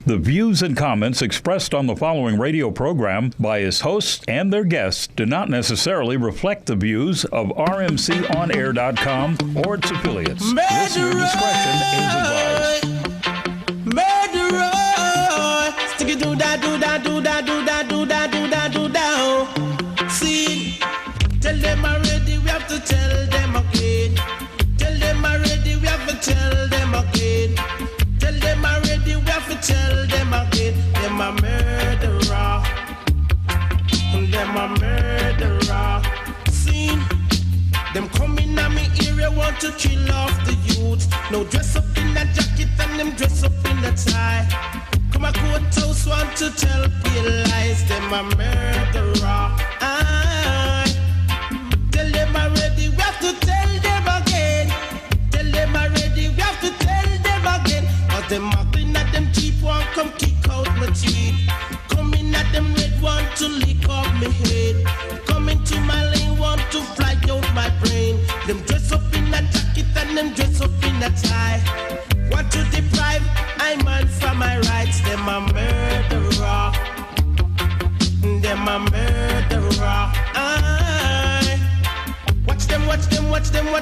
The views and comments expressed on the following radio program by its hosts and their guests do not necessarily reflect the views of RMCOnAir.com or its affiliates. Listener discretion is advised. Murderer, stick it do that. See, tell them already, we have to tell them again. Tell them already, we have to tell them again. Tell them already, we have to tell them again. Them a murderer. Them a murderer. See, them coming at me area want to kill off the youth. No dress up in a jacket and them dress up in a tie. Come a courthouse want to tell pale lies. Them a murderer. Tell them already, we have to tell them again. Tell them already, we have to tell them again. Cause them mocking at them cheap one come kick out my teeth. Coming at them red want to lick off my head. Coming to my lane want to fly out my brain. Them dress up in a jacket and them dress up in a tie. Want to deprive I man from my rights. Them a murderer. Them a murderer. Watch them a come. Watch them a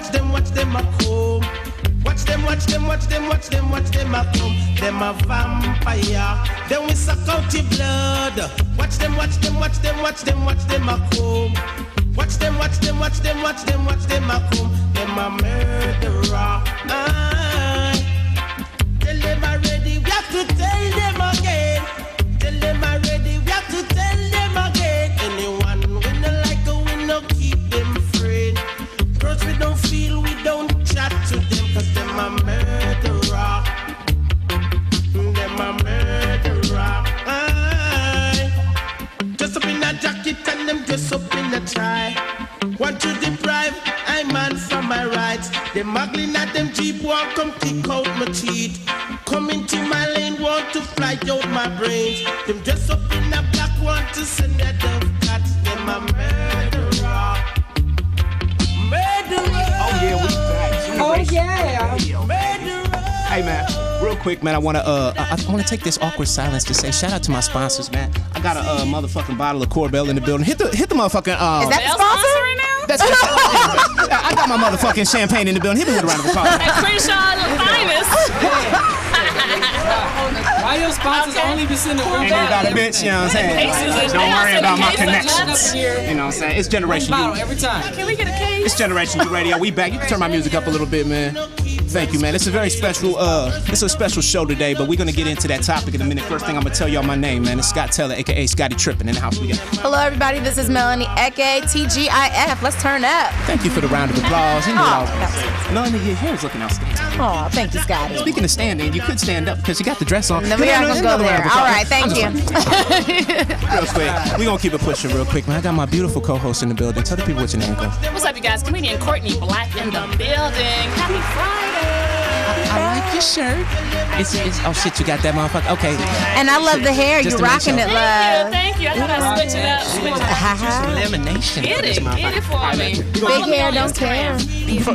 come. Them a vampire. Then we suck out the blood. Watch them a come. Watch them a come. Them a murderer. Tell them already, we have to tell them again. Tell them already, we have to tell them again. Anyone we no like, we no keep them friend. Girls we don't feel, we don't chat to them, cause them a murderer. Them a murderer. Dress up in a jacket and them dress up in a tie. Want to deprive I man from my rights. Them muggling at them Jeep want come kick out my teeth. Come into my lane want to fly out my brains. Them dress up in a black want to send a dove cat. Them a murderer. Oh yeah, we back. Oh yeah. Murderer. Hey man, real quick man, I wanna take this awkward silence to say shout out to my sponsors, man. I got a motherfucking bottle of Corbel in the building. Hit the motherfucking Is that the sponsor right now? That's I got my motherfucking champagne in the building. Hit me with a round of applause. Crenshaw the finest. Why your sponsors only be sending one Ain't got a bitch, you know what I'm saying? Don't worry about my connections. You know what I'm saying? It's Generation U. every time. Can we get a case? It's Generation U Radio. We back. You can turn my music up a little bit, man. Thank you, man. It's a very special, it's a special show today, but we're gonna get into that topic in a minute. First thing I'm gonna tell y'all my name, man. It's Scott Teller, aka Scotty Trippin' in the house. We got. Hello, everybody. This is Melanie Eke, TGIF. Let's turn up. Thank you for the round of applause. You know, Melanie, your hair is looking outstanding. Oh, thank you, Scotty. Speaking of standing, you could stand up because you got the dress on. No, we are gonna go there. All right, thank you. Real quick, we gonna keep it pushing real quick, man. I got my beautiful co-host in the building. Tell the people what's your name, go. What's up, you guys? Comedian Courtney Black in the building. Happy Friday. I like your shirt. It's oh shit, you got that motherfucker. Okay. And I love the hair. You're rocking it, love. Thank you. I thought I'd switch it up. Elimination. Get it for me. Big hair, don't care.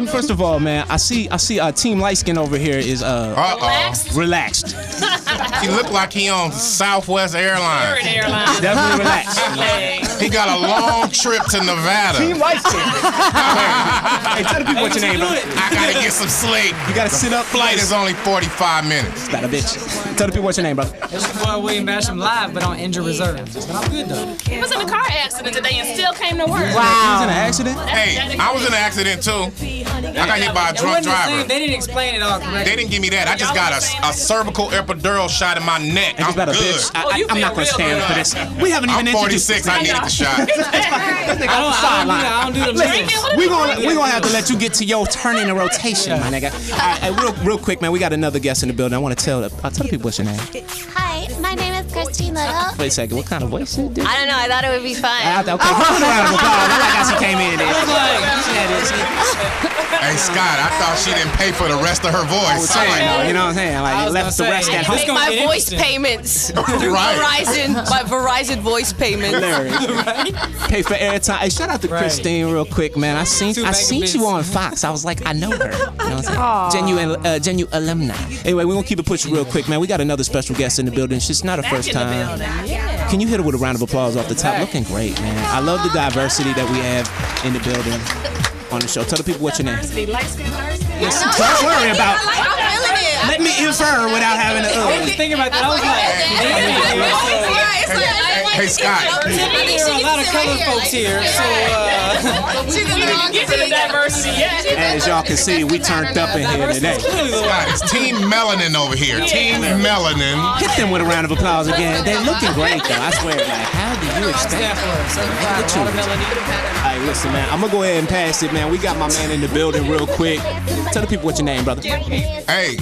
First of all, man, I see Team Light Skin over here is relaxed. He look like he on Southwest Airlines. Definitely relaxed. He got a long trip to Nevada. Team Light Skin. Hey, tell the people what your name, bro. I gotta get some sleep. You gotta sit up. Flight is only 45 minutes. Got a bitch. Tell the people what's your name, bro. It's your boy William Basham live, but on injured reserve. But I'm good though. He was in a car accident today and still came to work. Wow. He was in an accident? Hey, I was in an accident too. I got hit by a drunk driver. They didn't explain it all correctly. They didn't give me that. I just got a cervical epidural shot in my neck. I'm good. I'm not gonna stand for this. We haven't even introduced. I'm 46. I needed the shot. I don't do the Listen, we gonna have to let you get to your turn in the rotation, my nigga. All right, real quick, man. We got another guest in the building. I want to tell the people what's your name. Hi, my name is Christina. Wait a second, what kind of voice is this? I don't know. I thought it would be fun. Okay, round of applause. I like how she came in there. Hey, Scott, I thought she didn't pay for the rest of her voice. You know what I'm saying? Like, left the rest at home. My voice payments through Verizon. My Verizon voice payments. Pay for airtime. Hey, shout out to Christine real quick, man. I seen you on Fox. I was like, I know her. You know what I'm saying? Genuine alumni. Anyway, we're gonna keep it pushing real quick, man. We got another special guest in the building. She's not her first time. Can you hit her with a round of applause off the top? Looking great, man. I love the diversity that we have in the building on the show. Tell the people what's your name. Yes, don't worry about it. Let me infer without having to. I was just thinking about that. I was like, Hey, Scott. typically there are a lot of colored folks here, so Get to the diversity yet. As y'all can see, we turned up in here today. Scott, it's Team Melanin over here. Team Melanin. Hit them with a round of applause again. They're looking great, though. I swear. Like, how do you expect? All right, listen, man. I'm gonna go ahead and pass it, man. We got my man in the building real quick. Tell the people what's your name, brother. Hey,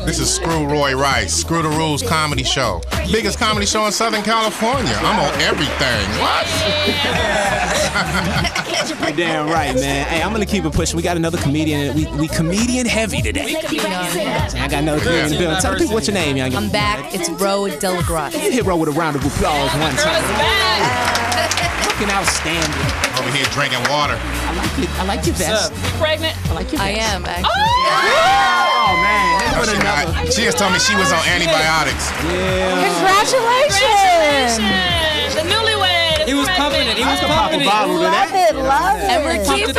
this is Screw Roy Rice, Screw the Rules comedy show. Biggest comedy show in Southern California. I'm on everything. What? You're damn right, man. Hey, I'm gonna keep it pushing. We got another comedian. We comedian heavy today. I got another comedian in the building. Tell the people what's your name, young. I'm back. It's DelleGrazie. You hit Ro with a round of applause one time. Looking outstanding. Over here drinking water. I like your vest. Pregnant? I like your vest. I am actually. Oh man. She just told me she was on antibiotics. Yeah. Congratulations. The newlywed. he was pumping it. He was pumping it. Bottle to that. Love it. And we're keeping it.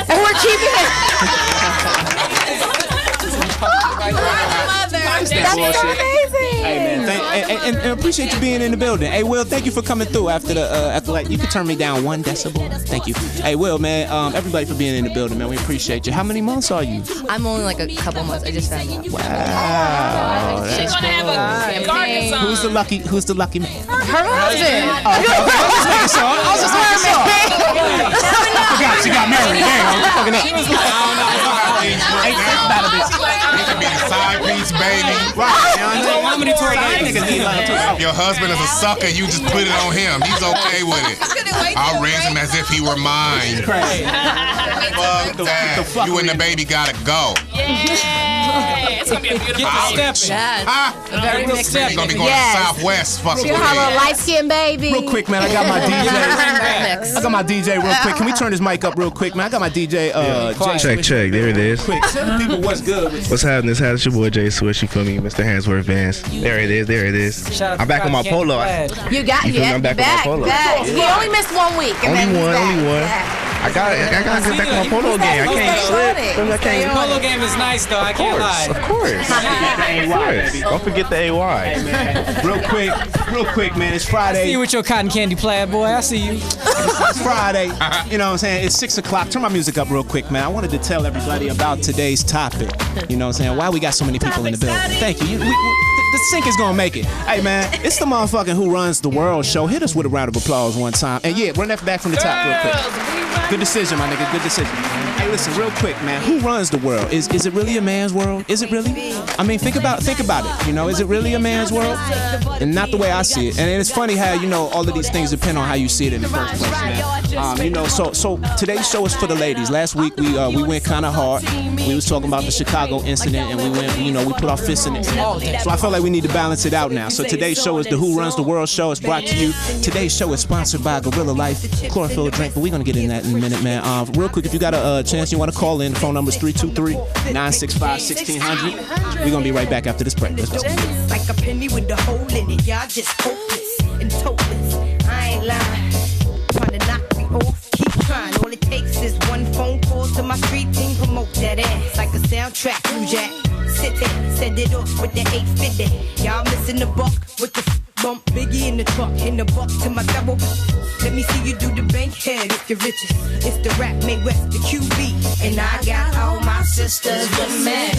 And we're keeping it. That's so amazing. Hey man, and appreciate you being in the building. Hey Will, thank you for coming through after you can turn me down 1 decibel. Thank you. Hey Will, man, everybody for being in the building, man. We appreciate you. How many months are you? I'm only like a couple months. I just found out. Wow. She's gonna have a garden song. Who's the lucky man? Her husband. I was just making sure. I forgot she got married. Damn, I'm fucking up. They can be a side piece, baby. How many tour niggas need like Your husband is a sucker. You just put it on him. He's okay with it. I'll raise him as if he were mine. crazy. Fuck that. You and the baby gotta go. Yeah, it's gonna be a beautiful Get the Huh? Very mixed. He's gonna be going to Southwest fucking You with have a me. light-skinned baby. Real quick, man, I got my DJ. I got my DJ real quick. Can we turn this mic up real quick, man? I got my DJ. Jay Swish. Check. There it is. Quick, tell the people what's good. What's happening? It's your boy Jay Swish. You feel me? Mr. Handsworth Beanz. There it is. I'm back on my polo. You got You feel me? I'm back on my polo. He only missed 1 week. And Only then he's one. back. Only one. Back. I gotta get back on my polo game. I can't slip. I can't. Polo game is nice though. I can't lie. Of course. Don't forget the AY. Real quick, man. It's Friday. See you with your cotton candy plaid, boy. I see you. It's Friday. You know what I'm saying? It's 6 o'clock. Turn my music up real quick, man. I wanted to tell everybody about today's topic. You know what I'm saying? Why we got so many people in the building. Thank you. The sync is gonna make it. Hey, man, it's the motherfucking Who Runs the World show. Hit us with a round of applause one time. And yeah, run that back from the top real quick. Good decision, my nigga. Good decision. Hey, listen, real quick, man. Who runs the world? Is it really a man's world? Is it really? I mean, think about it. You know, is it really a man's world? And not the way I see it. And it's funny how, you know, all of these things depend on how you see it in the first place, man. You know, so today's show is for the ladies. Last week we went kind of hard. We was talking about the Chicago incident, and we went, you know, we put our fists in it. So I felt like we need to balance it out now. So today's show is the Who Runs the World show. It's brought to you. Today's show is sponsored by Gorilla Life Chlorophyll drink, but we're gonna get in that in a minute, man. Real quick, if you got a chance you want to call in, the phone number is 323-965-1600. We're gonna be right back after this break. Let's go. Like a penny with a hole in it, y'all just hopeless and topless. I ain't lying, trying to knock me off. Keep trying, all it takes is one phone call to my street team. Promote that ass like a soundtrack. You jack, sit there, send it off with the 850. Y'all missing the buck with the bump. Biggie in the truck, in the buck to my double. Let me see you do the bank head if you're riches. It's the rap made West, the QB, and I got all my sisters with me.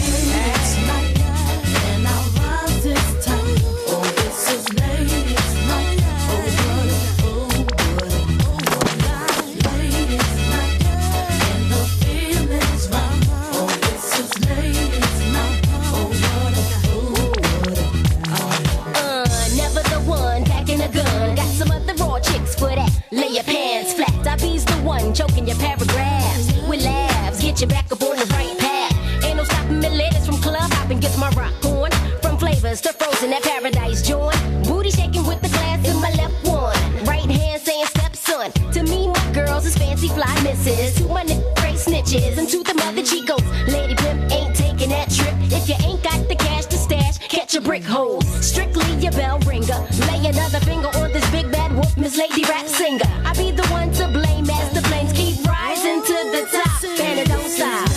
Never the with my rock on. From flavors to frozen, that paradise joint. Booty shaking with the glass in my left one. Right hand saying stepson. To me, my girls is fancy fly misses. To my great snitches and to the mother chicos. Lady pimp ain't taking that trip. If you ain't got the cash to stash, catch a brick hole. Strictly your bell ringer. Lay another finger on this big bad wolf, Miss Lady Rap Singer. I be the one to blame as the flames keep rising to the top. And it don't stop.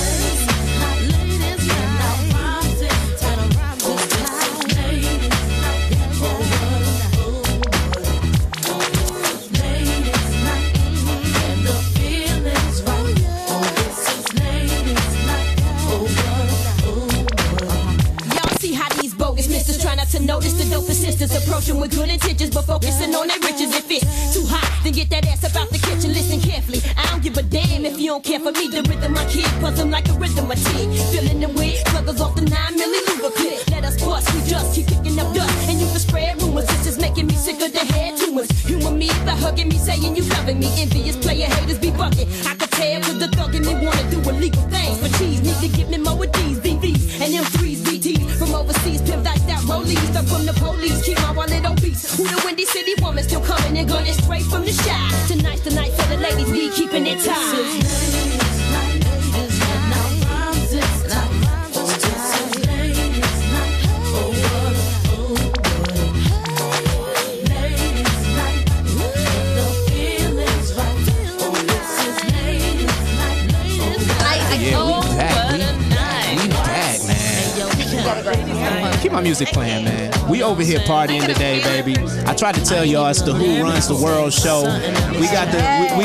To notice the dope assistants approaching with good intentions, but focusing on their riches. If it's too hot, then get that ass about the kitchen. Listen carefully. I don't give a damn if you don't care for me. The rhythm I kid, cause I'm like a rhythm of tea. Feeling the wig, sluggers off the 9 milli Luger clip. Let us bust, we just keep kicking up dust. And you can spread rumors, this is making me sick of the head tumors. Humor me by hugging me, saying you loving me. Envious player haters be bucking. I could tell with the thuggin' they wanna do illegal things. For cheese, need to give me more of these BVs and them 3s BTs from overseas. Pimp like that rollies. Stuck from the police, keep my wallet obese. Who the Windy City woman still coming and gunning straight from the shop. Tonight's the night for the ladies, be keeping it tight. Keep my music playing, man. We over here partying today, baby. I tried to tell y'all it's the Who Runs the World show. We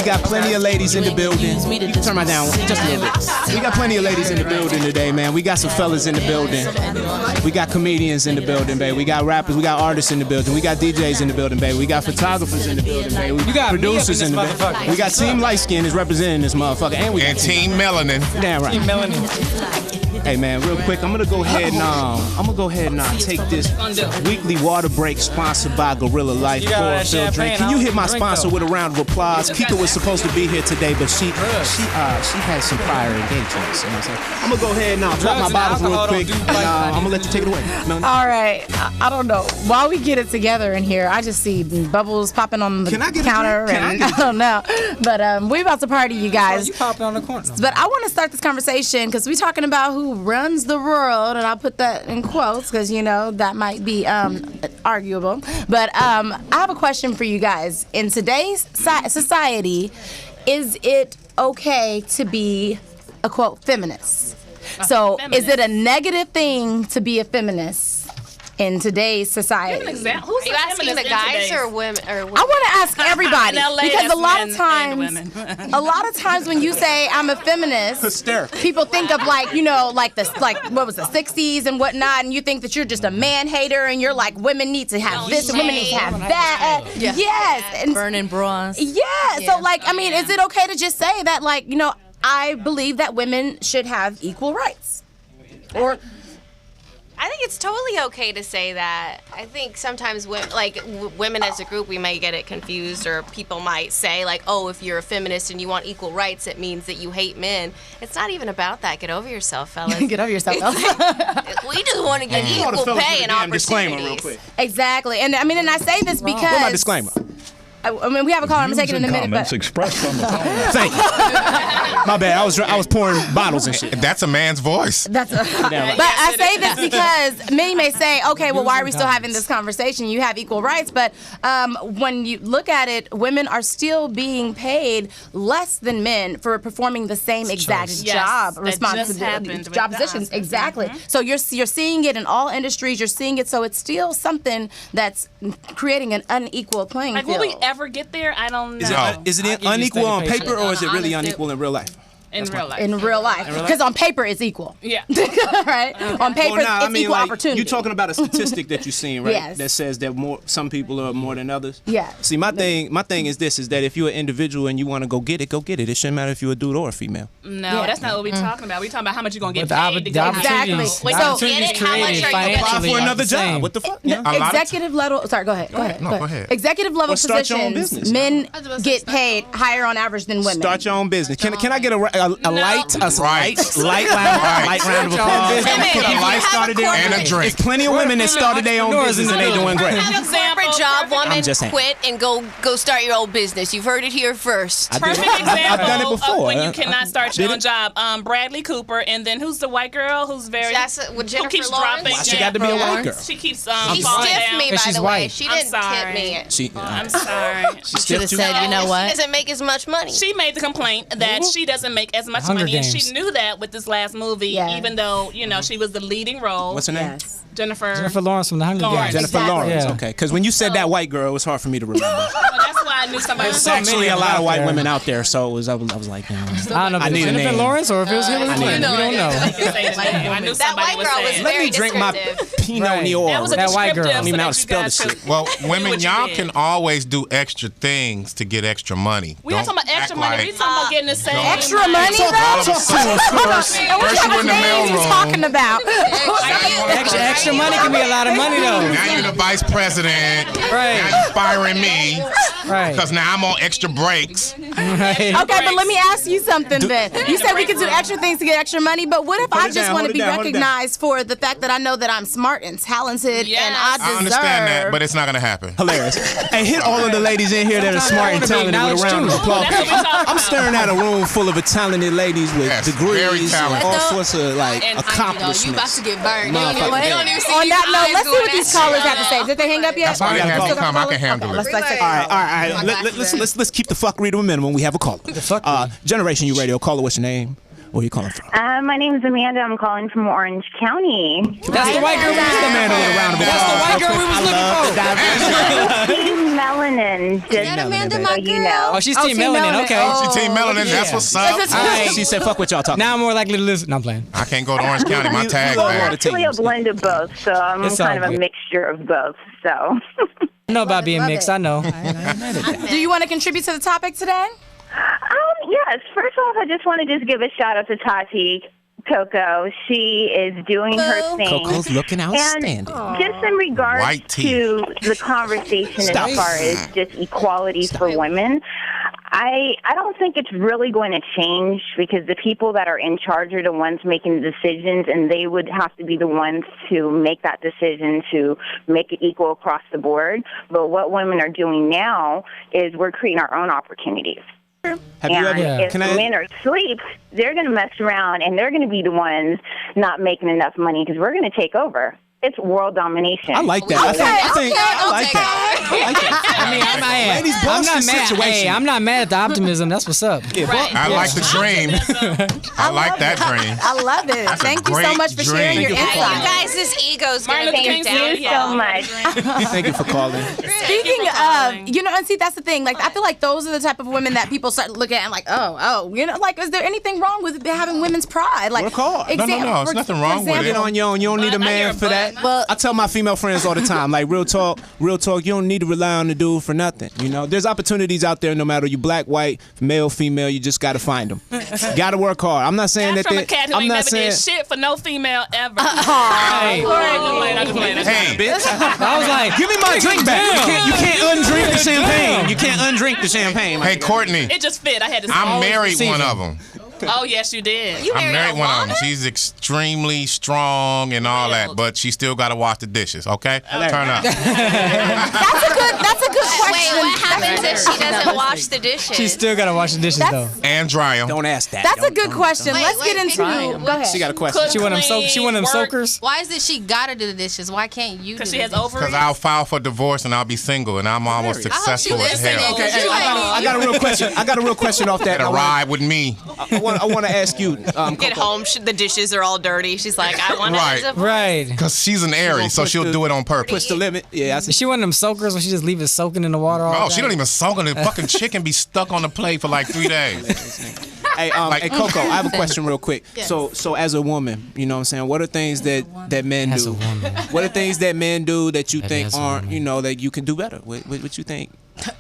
got plenty of ladies in the building. You can turn my down just a little bit. We got plenty of ladies in the building today, man. We got some fellas in the building. We got comedians in the building, baby. We got rappers. We got artists in the building. We got DJs in the building, baby. We got photographers in the building, baby. We got producers in the building. We got Team Light Skin is representing this motherfucker, and we got Team Melanin. Damn right. Team Melanin. Hey man, real quick, I'm gonna go ahead and take this weekly water break sponsored by Gorilla Life Chlorophyll drink. Can you hit my sponsor with a round of applause? Kika was supposed to be here today, but she had some prior engagements. You know what I'm saying? I'm gonna go ahead now, drop my bottles real quick, and I'm gonna let you take it away. All right, I don't know. While we get it together in here, I just see bubbles popping on the counter, and I don't know. But we about to party, you guys. You popping on the corner. But I want to start this conversation because we're talking about who runs the world, and I'll put that in quotes because you know that might be arguable. But I have a question for you guys. In today's society, is it okay to be a quote feminist? So is it a negative thing to be a feminist in today's society? Who's you asking the guys or women? I want to ask everybody because a lot of times when you say I'm a feminist, people think of like what was the 60s and whatnot, and you think that you're just a man hater and you're like women need to have this and women need to have that. Yeah. Yes, and burning bras. Yeah. So like I mean, is it okay to just say that like I believe that women should have equal rights? Or I think it's totally okay to say that. I think sometimes women as a group, we might get it confused, or people might say like, oh, if you're a feminist and you want equal rights, it means that you hate men. It's not even about that. Get over yourself, fellas. Get over yourself, fellas. We just want to get equal pay and opportunities. Disclaimer real quick. Exactly. And I mean, and I say this because... Where's my disclaimer? I mean, we have a caller. I'm taking it in a minute. Comments expressed on the phone. Thank you. My bad. I was pouring bottles and shit. That's a man's voice. But I say this because many may say, okay, well, why are we still having this conversation? You have equal rights, but when you look at it, women are still being paid less than men for performing the same exact job responsibilities, job positions. Exactly. Mm-hmm. So you're seeing it in all industries. You're seeing it. So it's still something that's creating an unequal playing field. Will we ever get there? I don't know. Is it unequal on paper or is it really unequal in real life? In real life. In real life. Because on paper it's equal. Yeah. Right? On paper it's equal opportunity. You're talking about a statistic that you've seen, right? Yes. That says that some people are more than others. Yeah. See, my thing is this, is that if you're an individual and you want to go get it, go get it. It shouldn't matter if you're a dude or a female. No, that's not what we're talking about. We're talking about how much you're going to get paid to go. Exactly. Wait, so get it, how much are you apply for another job. What the fuck? Executive level. Sorry, go ahead. Go ahead. Executive level positions, men get paid higher on average than women. Start your own business. Can I get a light round of applause. Put a light started there and a drink. There's plenty of women that started their own business and they doing great. Have a corporate job, woman, just saying. quit and go start your own business. You've heard it here first. Perfect example I've done it before. of when you cannot start your own job. Bradley Cooper, and then who's the white girl who's very with Jennifer who keeps Lawrence? dropping? Why she got to be a white girl? She keeps She falling stiffed down. me, by she's the way. white. She I'm didn't sorry. tip me. I'm sorry. Should have said, you know She what? doesn't make as much money. She made the complaint that she doesn't make as much Hunger money, and Games. she knew that with this last movie, Yeah. even though she was the leading role. What's her name? Jennifer Lawrence from the Hunger Lawrence. Games. Jennifer Exactly. Lawrence. Yeah. Okay, because when you said that white girl, it was hard for me to remember. Well, that's why I knew somebody was There's actually a lot of white there. women out there, so I was like, I don't know if I it was need a Jennifer name. Lawrence or if it was Hillary Clinton. We don't know. I knew That somebody white was girl was saying. let very me drink my descriptive. Pinot Right. Noir. That was a That white girl. descriptive I don't even know how to so spell that this you guys shit. could Well, do women, what you y'all did. can always do extra things to get extra money. We not Don't talking about extra act money. We like- talking about getting the same. Extra money, All though? of a sudden, first And what you type in of the names you mailroom. talking about? Extra money can be a lot of money though. Now you're the vice president. Right. Now you firing me. Right. Because now I'm on extra breaks. Okay, but let me ask you something then. You said we could do extra things to get extra money, but what if I it just down, want hold to it be down, hold it down. recognized for the fact that I know that I'm smart and talented and I deserve? I understand that, but it's not going to happen. Hilarious. Hey, hit all of the ladies in here that are smart and talented with a round of applause. That's what we talking I'm about. staring at a room full of talented ladies with Yes, very degrees and talented. all sorts of like And accomplishments. you about to get burned. Motherfucker. You don't even see On these that note, eyes let's see going what these at you. callers have to say. Did they hang up yet? That's why they have me come. I can handle it. Let's All right. Let's keep the fuckery to a minimum. We have a caller. Generation U Radio. Caller, what's your name? Where are you calling from? My name is Amanda. I'm calling from Orange County. That's the white girl we was looking for. That's the white girl we was looking for. Team Melanin. Just Amanda, so my you girl? know. Oh, she's Team Melanin. Okay. She Team Melanin. That's what's up. She said, "Fuck what y'all talking." Now I'm more likely to listen. No, I'm playing. I can't go to Orange County. My tag love all bag. the Actually, a teams. blend of both. So I'm It's all kind of a good. mixture of both. So. I know about being mixed. I know. Do you want to contribute to the topic today? Yes. First off, I just want to give a shout out to Tati Coco. She is doing her thing. Coco's looking outstanding. And just in regards White teeth. to the conversation Stop. as far as just equality for women, I don't think it's really going to change because the people that are in charge are the ones making the decisions, and they would have to be the ones to make that decision to make it equal across the board. But what women are doing now is we're creating our own opportunities. Have and you ever? if men are asleep, they're going to mess around, and they're going to be the ones not making enough money because we're going to take over. It's world domination. I like that. I like that. I mean, I'm not mad. Hey, I'm not mad at the optimism. That's what's up. I like the dream. I like that dream. I love it. That's a Thank you so great much for sharing dream. your Thank you for insight. You guys, this ego's gonna Martin be Luther King down. Thank you so much. Thank you for calling. Speaking of, and see, that's the thing. Like, I feel like those are the type of women that people start looking at and like, like, is there anything wrong with having women's pride? Like, Work hard. No, there's nothing wrong with it. Get on your own. You don't need a man for that. Well, I tell my female friends all the time, like, real talk, you don't need to rely on the dude for nothing. There's opportunities out there no matter you black, white, male, female, you just got to find them. Got to work hard. I'm not saying That's that from a cat who I'm ain't not never saying did shit for no female ever. Hey. I just playing. Hey, bitch. I was like, Give me my drink back. You can't undrink the champagne. You can't undrink the champagne. hey, Courtney. It just fit. I had to. I'm always married receive one it. of them. Oh yes, you did. I'm married one of them. She's extremely strong and all that, but she still got to wash the dishes. Okay, turn up. That's a good question. Wait, what happens if she doesn't wash the dishes? she still gotta wash the dishes though. And dry them. Don't ask that. That's a good question. Wait, Let's get wait, into. wait. Go ahead. She got a question. She one of them soakers. Why is it she gotta do the dishes? Why can't you? Because do she has the dishes? ovaries. Because I'll file for divorce and I'll be single and I'm almost successful she as hell. listening. Okay, hey, I got a real question. I got a real question off that. Better ride with me. I want to ask you. Get Coco. home, the dishes are all dirty. She's like, I want Right. to. Right. Because she's an Aries, so she'll do it on purpose. Push the limit. Yeah, I see. Is she one of them soakers where she just leave it soaking in the water all Oh, day? she don't even soak on it. The fucking chicken be stuck on the plate for like 3 days. Hey, hey, Coco, I have a question real quick. Yes. So as a woman, you know what I'm saying? What are things that men As do? a woman. What are things that men do that you think as a aren't, woman. that you can do better? What you think?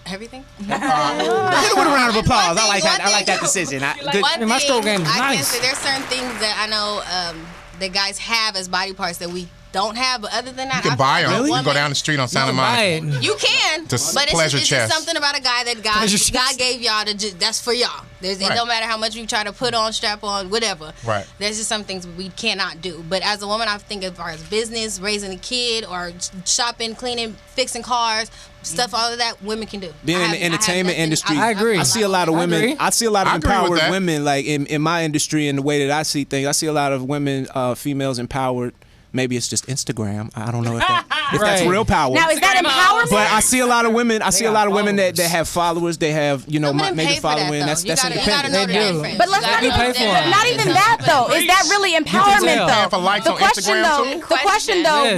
Everything. Hit it with a round of applause. I like that. I like that decision. Good. One my thing stroke game is I can nice. say, there's certain things that I know that guys have as body parts that we don't have. But other than that, You can buy them. You can go down the street on Santa Monica. You can, To but pleasure it's chest. just something about a guy that God gave y'all that's for y'all. It Right. don't matter how much we try to put on, strap on, whatever. Right. There's just some things we cannot do. But as a woman, I think as far as business, raising a kid, or shopping, cleaning, fixing cars, stuff, all of that, women can do. Being in the entertainment industry, I agree. I see a lot of women. I see a lot of I agree with empowered that. women, like in my industry and the way that I see things. I see a lot of women, females empowered. Maybe it's just Instagram. I don't know if that's real power. Now, is that empowerment? But I see a lot of women. I see a lot of women that have followers. They have maybe following. That's independent. They do. But let's not even that though. Is that really empowerment though? The question though, really.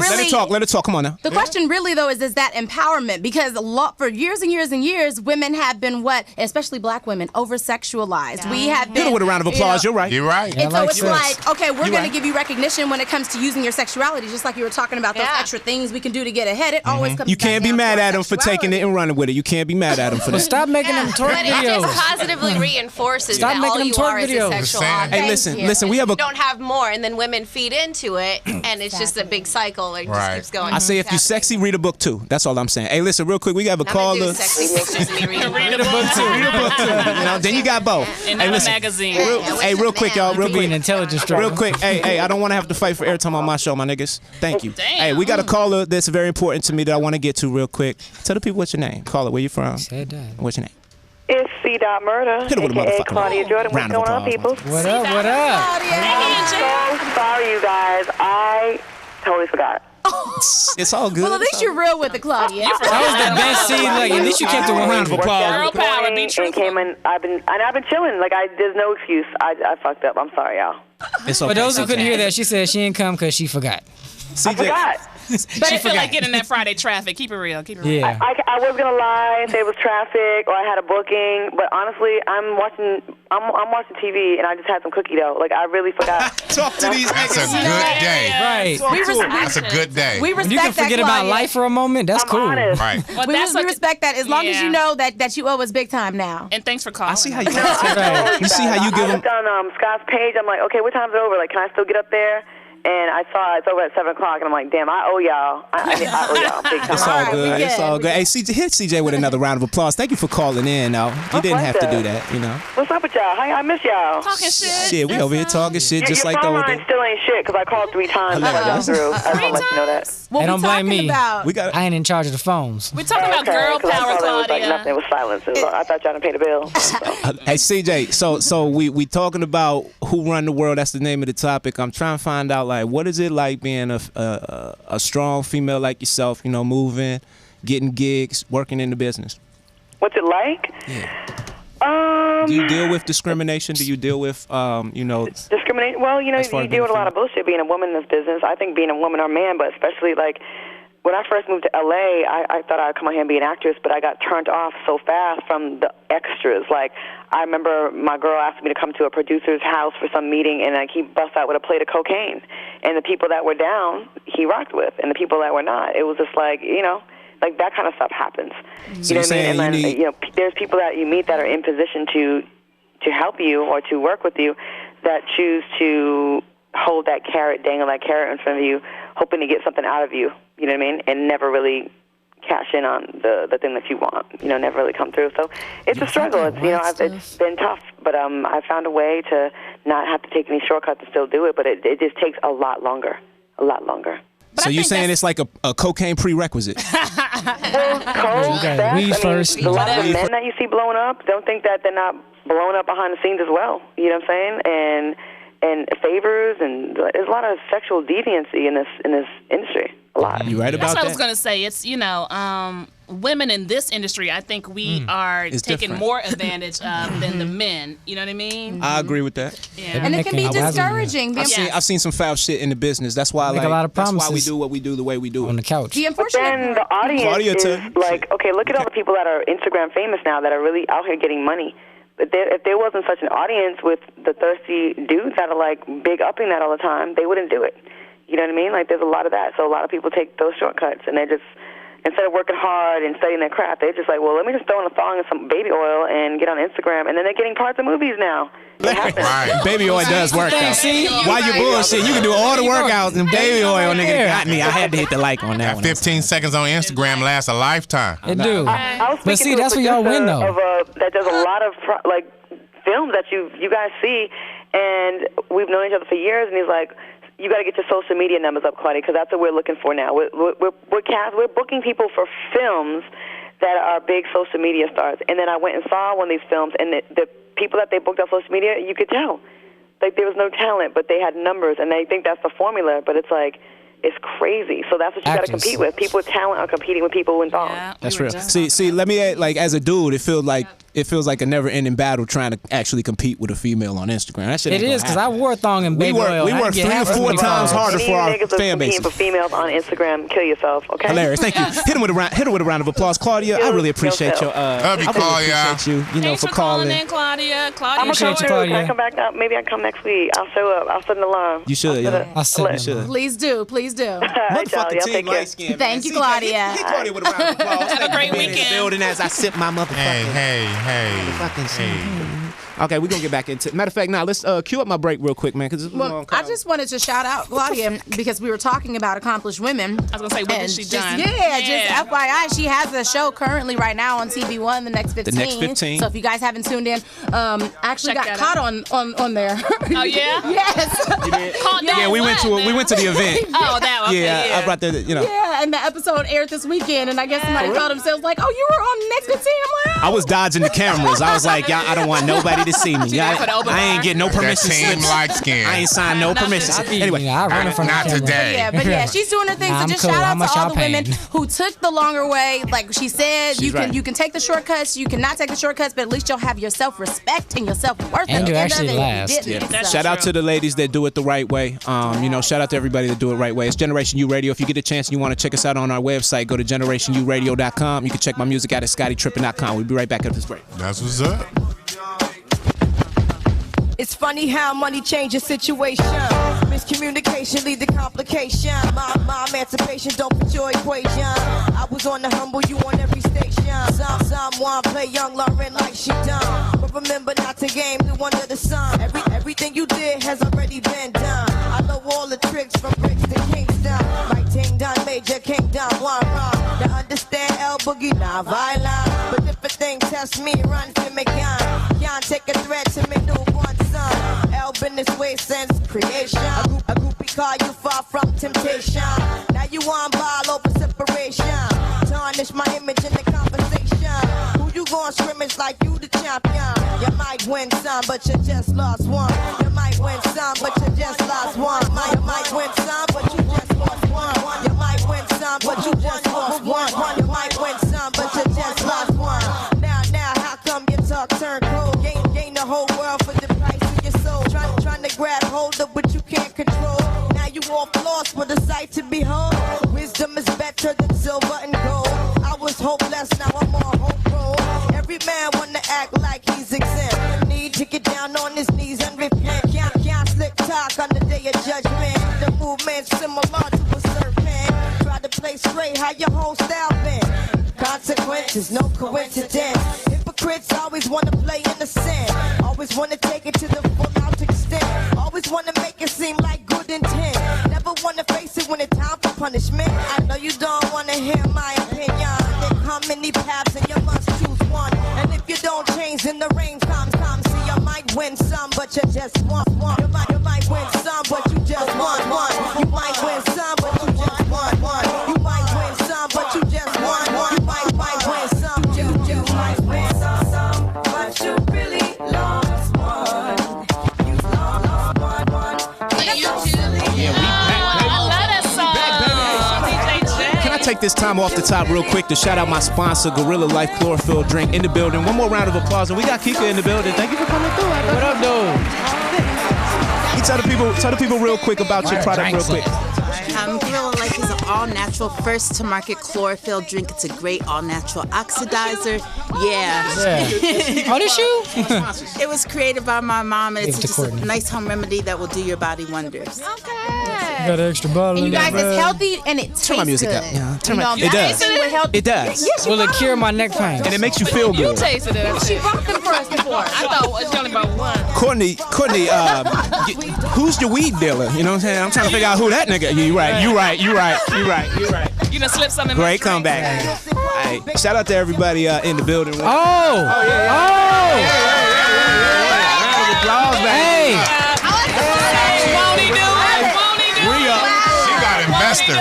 Let it talk. Come on now. The question really though is that empowerment? Because for years and years and years, women have been especially black women, over sexualized. We have been. Hit it with a round of applause. You're right. You're right. And so it's like, okay, we're going to give you recognition when it comes to using your sexuality, just like you were talking about those extra things we can do to get ahead. It always comes. You can't be mad at them for taking it and running with it. You can't be mad at them for that. Stop making them twerk But videos. it just positively reinforces Stop that making all them you twerk are is a videos. sexual Hey, object. listen. We have You don't have more, and then women feed into it, and it's just a big cycle. It just keeps going. I say if you sexy, read a book too. That's all I'm saying. Hey, listen, real quick, we have a caller. Sexy pictures of me reading. Read a book too. Read a book too. You know, then you got both. And Hey, not a listen. magazine. Real quick, y'all. Real quick. Intelligence Real quick. Hey, I don't want to have to fight for airtime on my show, my niggas. Thank you. Hey, we got a caller that's very important to me that I want to get to real quick. Tell the people what's your name. Caller, where you from? What's your name? It's C. Murder, Hit it with a aka motherfucking Claudia Jordan. What's round of going on, applause. people? What up? What up? I'm so sorry, you guys. I totally forgot. It's all good. Well, at least you're real with it, Claudia. That was the best scene. Like, at least you kept it 100. Girl power, be And came in. I've been chilling. Like there's no excuse. I fucked up. I'm sorry, y'all. It's okay. For those who couldn't hear that, she said she didn't come because she forgot. I forgot. But I feel like getting that Friday traffic. Keep it real. Keep it real. Yeah. I was gonna lie and say it was traffic or I had a booking, but honestly, I'm watching TV and I just had some cookie dough. Like I really forgot. Talk to these That's a good day. Right. That's a good day. We respect You can forget that, about Claudia. life for a moment. That's cool. Honest. Right. Well, We respect that as long as you Yeah. know that you owe us big time now. And thanks for calling. I see how you. Right. You see how you give I them. looked on Scott's page. I'm like, okay, what time's it over? Like, can I still get up there? And I saw it's over at 7 o'clock, and I'm like, damn, I owe y'all. I owe y'all big time. It's all good. we It's all good. good. Hey, CJ, hit CJ with another round of applause. Thank you for calling in. Now you didn't have to do that. You know. What's up with y'all? I miss y'all. Talking shit. Shit, we over here talking shit just your like the phone old line days. still ain't shit because I called 3 times before I got through. I just want to let you know that. What Hey, we don't blame talking me. about? We got. I ain't in charge of the phones. We're talking about girl 'cause I power, thought it was like Claudia. nothing. It was silence. I thought y'all didn't pay the bill. So. Hey CJ, so we talking about who run the world. That's the name of the topic. I'm trying to find out like what is it like being a strong female like yourself. You know, moving, getting gigs, working in the business. What's it like? Do you deal with discrimination? Do you deal with Discrimination? Well, you as far as deal with a being lot of bullshit being a woman in this business. I think being a woman or man, but especially like when I first moved to LA, I thought I'd come out here and be an actress, but I got turned off so fast from the extras. Like I remember my girl asked me to come to a producer's house for some meeting, and like he bust out with a plate of cocaine, and the people that were down, he rocked with, and the people that were not, it was just like like that kind of stuff happens. So you know what I mean? And then there's people that you meet that are in position to help you or to work with you that choose to hold that carrot, dangle that carrot in front of you, hoping to get something out of you. You know what I mean? And never really cash in on the thing that you want. Never really come through. So it's a struggle. It's it's been tough, but I found a way to not have to take any shortcuts and still do it. But it just takes a lot longer. A lot longer. So you're saying it's like a cocaine prerequisite? Well, weed first. A lot of the men that you see blowing up, don't think that they're not blowing up behind the scenes as well. You know what I'm saying? And favors, and there's a lot of sexual deviancy in this industry. A lot. You right about That's what that? I was gonna say. It's women in this industry. I think we are It's taking different. more advantage of than the men. You know what I mean? I agree with that. Yeah. And it can be discouraging. I've seen some foul shit in the business. That's why Make a lot of that's why we promises do what we do the way we do it. on the couch. The unfortunate Then the audience Claudia, is too. like, okay, look at all the people that are Instagram famous now that are really out here getting money. But if there wasn't such an audience with the thirsty dudes that are like big upping that all the time, they wouldn't do it. You know what I mean? Like there's a lot of that. So a lot of people take those shortcuts and they're just instead of working hard and studying their craft, they're just like, well, let me just throw in a thong and some baby oil and get on Instagram, and then they're getting parts of movies now. Right. Baby oil does work, though. While you bullshit, you can do all the workouts and baby oil, nigga, got me. I had to hit the like on that one. 15 seconds on Instagram lasts a lifetime. It do. I was But see, speaking to that's a where y'all win, producer though. that does a lot of like films that you guys see, and we've known each other for years, and he's like, you got to get your social media numbers up, Claudia, because that's what we're looking for now. We're booking people for films that are big social media stars. And then I went and saw one of these films, and the people that they booked on social media, you could tell. Like, there was no talent, but they had numbers, and they think that's the formula, but it's like, it's crazy. So that's what you got to compete with. People with talent are competing with people with thongs. Yeah, that's real. See, let me, like, as a dude, it feels like a never-ending battle trying to actually compete with a female on Instagram. That shit It is, because I wore thong and baby oil. We work 3 or 4 times harder for our fan base. For females on Instagram, kill yourself, okay? Hilarious. Thank you. Hit him with a round of applause, Claudia. I really appreciate your. Love you, Claudia. Appreciate you know, for calling in, Claudia. I'm gonna come through. Can I come back up? Maybe I can come next week. I'll show up. I'll set an alarm. You should, yeah. I'll set you should. Please do. Please do. Motherfucking team light skin. Thank you, Claudia. Hit Claudia with a round of applause. Have a great weekend. In the building as I sip my motherfucking. Hey. Okay, we're gonna get back into it. Matter of fact, now let's cue up my break real quick, man. Because I just wanted to shout out Claudia because we were talking about accomplished women. I was gonna say, what has she done? Just FYI, she has a show currently right now on TV1, the next 15. The next 15. So if you guys haven't tuned in, actually Check got that caught on there. Oh yeah. Yes. Yeah, we went to the event. Oh, that one. Okay, yeah, I brought the Yeah, and the episode aired this weekend, and I guess somebody called themselves like, "Oh, you were on the next 15." I'm like, I was dodging the cameras. I was like, y'all, I don't want nobody to see me. I ain't getting no permission That team slips. light skin. I ain't signed no permission. Anyway, I run in front of not the camera. today. But yeah, she's doing her thing. Nah, so I'm just cool. shout How out much to all y'all the women paying? who took the longer way. Like she said, She's right. you can take the shortcuts. You cannot take the shortcuts, but at least you'll have your self-respect and your self-worth. And you actually if you last. didn't. Yeah. So- Shout out to the ladies that do it the right way. Shout out to everybody that do it right way. It's Generation U Radio. If you get a chance and you want to check us out on our website, go to generationuradio.com. You can check my music out at scottytrippin.com. We'll be right back after this break. That's what's up. It's funny how money changes situation. Miscommunication lead to complication. My emancipation don't fit your equation. I was on the humble, you on every station. Someone play young Lauren like she done. But remember not to game the one of the sun. Everything you did has already been done. I know all the tricks from bricks to Kingston. Like Ting Dun, Major Kingdom, one wrong. To understand El Boogie, not violent. But if a thing test me, run for me gun. Can't take a threat to me, newborn son. El been this way since creation. A groupie call you far from temptation. Now you on ball over separation. Tarnish my image in the conversation. Who you gon' scrimmage like you the champion? You might win some, but you just lost one. You might win some, but you just lost one. You might win some, but you just lost one. You might win some, but you just lost one. You might win some, but you just lost one. Now, how come your talk turn cold? Gain the whole world for the price of your soul. Trying to grab hold of what you can't control. Now you all lost with a sight to behold. Wisdom is better than silver and gold. I was hopeless, now I'm on hope roll. Every man wanna act like he's exempt. Need to get down on his knees and repent. Can't slick talk on the day of judgment. The movement's similar to a serpent. Try to play straight, how your whole style been. Consequences, no coincidence. Hypocrites always wanna play innocent. Always wanna take it to the full out extent. Always wanna make it seem like good intent. Never wanna face it when it's time for punishment. I know you don't wanna hear my opinion. There come many paths and you must choose one. And if you don't change, then the rain comes. See, you might win some, but you just want one. You might win some, but you just want one. You might win some, but you just want one. You might win some, but you just want one. You might win some, you might win some, but you really lost one. You lost one. Can I take this time off the top real quick to shout out my sponsor, Gorilla Life Chlorophyll Drink, in the building. One more round of applause, and we got Kika in the building. Thank you for coming through. What up, dude? Tell the people real quick about your product real quick. Gorilla Life is an all-natural, first-to-market chlorophyll drink. It's a great all-natural oxidizer. Yeah. Oh, this you? It was created by my mom, and it's just a nice home remedy that will do your body wonders. Okay. Got an extra bottle. And you guys, it's healthy and it tastes Turn my music good. up. Yeah. It does. It does. Yes, Will it cure my neck pain? And it makes you feel good. Tasted it. She brought them for us before. I thought it was only about one. Courtney, who's your weed dealer? You know what I'm saying? I'm trying to figure out who that nigga. You right. You done slipped something in my Great drink. comeback. Hey, shout out to everybody in the building. Oh, hey. Won't he do it? She got investors.